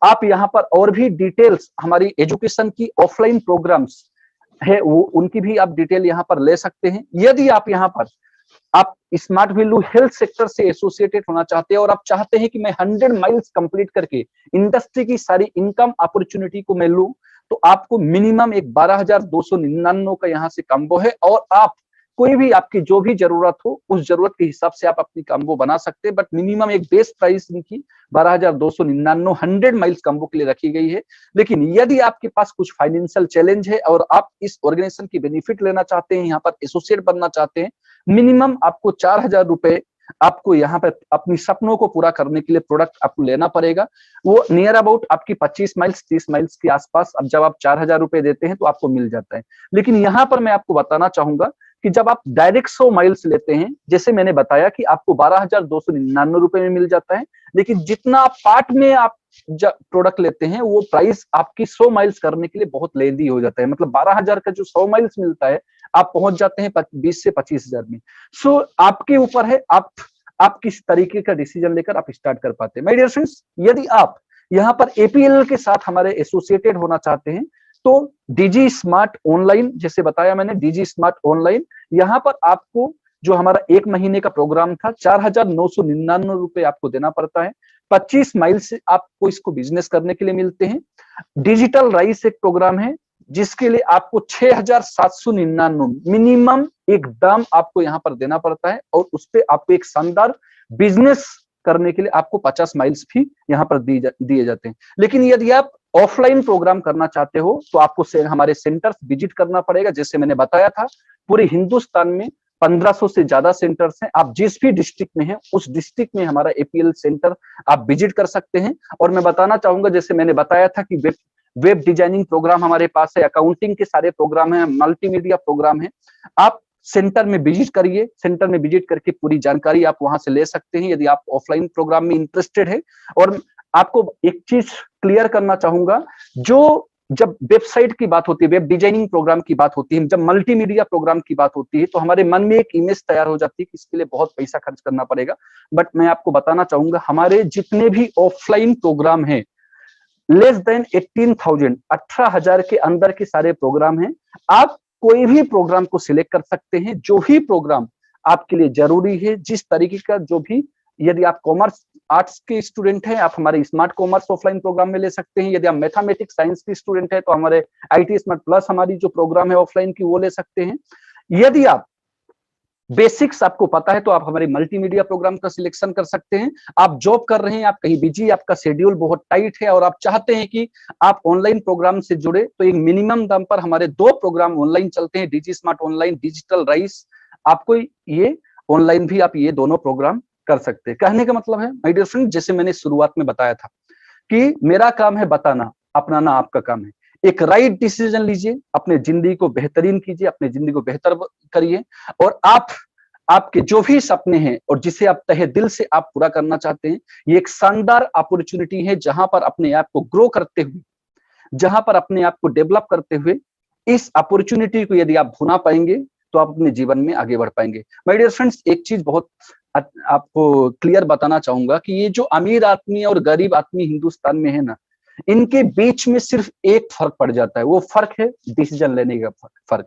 आप यहाँ पर और भी डिटेल्स हमारी एजुकेशन की ऑफलाइन प्रोग्राम्स है वो उनकी भी आप डिटेल यहाँ पर ले सकते हैं। यदि आप यहाँ पर आप स्मार्ट वैल्यू हेल्थ सेक्टर से एसोसिएटेड होना चाहते हैं और आप चाहते हैं कि मैं 100 माइल्स कंप्लीट करके इंडस्ट्री की सारी इनकम अपॉर्चुनिटी को मैं लूं, तो आपको मिनिमम एक 12,299 का यहाँ से कॉम्बो है और आप कोई भी आपकी जो भी जरूरत हो उस जरूरत के हिसाब से आप अपनी कॉम्बो बना सकते हैं। बट मिनिमम एक बेस प्राइस इनकी 12,299 100 माइल्स कॉम्बो के लिए रखी गई है। लेकिन यदि आपके पास कुछ फाइनेंशियल चैलेंज है और आप इस ऑर्गेनाइजेशन की बेनिफिट लेना चाहते हैं, यहाँ पर एसोसिएट बनना चाहते हैं, मिनिमम आपको 4,000 रुपए आपको यहाँ पर अपनी सपनों को पूरा करने के लिए प्रोडक्ट आपको लेना पड़ेगा। वो नियर अबाउट आपकी 25 माइल्स 30 माइल्स के आसपास, अब जब आप 4,000 रुपए देते हैं तो आपको मिल जाता है। लेकिन यहाँ पर मैं आपको बताना चाहूंगा कि जब आप डायरेक्ट 100 माइल्स लेते हैं, जैसे मैंने बताया कि आपको 12,299 रुपए में मिल जाता है, लेकिन जितना आप पार्ट में आप प्रोडक्ट लेते हैं वो प्राइस आपकी 100 माइल्स करने के लिए बहुत लेंदी हो जाता है। मतलब 12,000 का जो 100 माइल्स मिलता है आप पहुंच जाते हैं 20 से 25,000 में। सो आपके ऊपर है आप किस तरीके का डिसीजन लेकर आप स्टार्ट कर पाते हैं। माय डियर फ्रेंड्स, यदि आप यहाँ पर एपीएल के साथ हमारे एसोसिएटेड होना चाहते हैं तो डीजी स्मार्ट ऑनलाइन, जैसे बताया मैंने डीजी स्मार्ट ऑनलाइन, यहाँ पर आपको जो हमारा 1 महीने का प्रोग्राम था 4,999 रुपए आपको देना पड़ता है। 25 माइल से आपको इसको बिजनेस करने के लिए मिलते हैं। डिजिटल राइस एक प्रोग्राम है जिसके लिए आपको 6,799 मिनिमम एकदम आपको यहाँ पर देना पड़ता है और उस पर आपको एक शानदार बिजनेस करने के लिए आपको 50 माइल्स भी यहाँ पर दिए जाते हैं। लेकिन यदि आप ऑफलाइन प्रोग्राम करना चाहते हो तो आपको हमारे सेंटर्स विजिट करना पड़ेगा। जैसे मैंने बताया था, पूरे हिंदुस्तान में 1500 से ज्यादा सेंटर्स हैं। आप जिस भी डिस्ट्रिक्ट में हैं उस डिस्ट्रिक्ट में हमारा एपीएल सेंटर आप विजिट कर सकते हैं। और मैं बताना चाहूंगा, जैसे मैंने बताया था कि वेब डिजाइनिंग प्रोग्राम हमारे पास है, अकाउंटिंग के सारे प्रोग्राम है, मल्टीमीडिया प्रोग्राम है। आप सेंटर में विजिट करिए, सेंटर में विजिट करके पूरी जानकारी आप वहां से ले सकते हैं यदि आप ऑफलाइन प्रोग्राम में इंटरेस्टेड है। और आपको एक चीज क्लियर करना चाहूंगा, जो जब वेबसाइट की बात होती है, वेब डिजाइनिंग प्रोग्राम की बात होती है, जब मल्टीमीडिया प्रोग्राम की बात होती है, तो हमारे मन में एक इमेज तैयार हो जाती है कि इसके लिए बहुत पैसा खर्च करना पड़ेगा। बट मैं आपको बताना चाहूंगा, हमारे जितने भी ऑफलाइन प्रोग्राम हैं लेस देन 18,000 18,000 के अंदर के सारे प्रोग्राम हैं। आप कोई भी प्रोग्राम को सिलेक्ट कर सकते हैं, जो भी प्रोग्राम आपके लिए जरूरी है, जिस तरीके का जो भी। यदि आप कॉमर्स आर्ट्स के स्टूडेंट हैं, आप हमारे स्मार्ट कॉमर्स ऑफलाइन प्रोग्राम में ले सकते हैं। यदि आप मैथमेटिक्स साइंस के स्टूडेंट हैं तो हमारे आईटी स्मार्ट प्लस हमारी जो प्रोग्राम है ऑफलाइन की वो ले सकते हैं। यदि आप बेसिक्स आपको पता है तो आप हमारे मल्टीमीडिया प्रोग्राम का सिलेक्शन कर सकते हैं। आप जॉब कर रहे हैं, आप कहीं बिजी, आपका शेड्यूल बहुत टाइट है और आप चाहते हैं कि आप ऑनलाइन प्रोग्राम से जुड़े, तो एक मिनिमम दाम पर हमारे 2 प्रोग्राम ऑनलाइन चलते हैं, DG smart online, digital rice. आपको ये ऑनलाइन भी आप ये दोनों प्रोग्राम कर सकते हैं। कहने का मतलब है माय डियर फ्रेंड, जैसे मैंने शुरुआत में बताया था कि मेरा काम है बताना, अपनाना आपका काम है। एक राइट डिसीजन लीजिए, अपने जिंदगी को बेहतरीन कीजिए, अपने जिंदगी को बेहतर करिए और आपके जो भी सपने हैं और जिसे आप तहे दिल से आप पूरा करना चाहते हैं, ये एक शानदार अपॉर्चुनिटी है जहां पर अपने आप को ग्रो करते हुए, जहां पर अपने आप को डेवलप करते हुए, इस अपॉर्चुनिटी को यदि आप भुना पाएंगे तो आप अपने जीवन में आगे बढ़ पाएंगे। माय डियर फ्रेंड्स, एक चीज बहुत आपको क्लियर बताना चाहूंगा कि ये जो अमीर आदमी और गरीब आदमी हिंदुस्तान में है ना, इनके बीच में सिर्फ एक फर्क पड़ जाता है, वो फर्क है डिसीजन लेने का फर्क।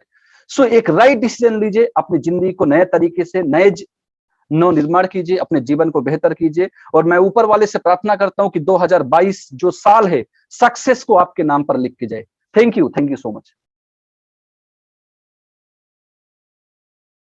सो एक राइट डिसीजन लीजिए, अपनी जिंदगी को नए तरीके से नव निर्माण कीजिए, अपने जीवन को बेहतर कीजिए। और मैं ऊपर वाले से प्रार्थना करता हूं कि 2022 जो साल है सक्सेस को आपके नाम पर लिख के जाए। Thank you so much.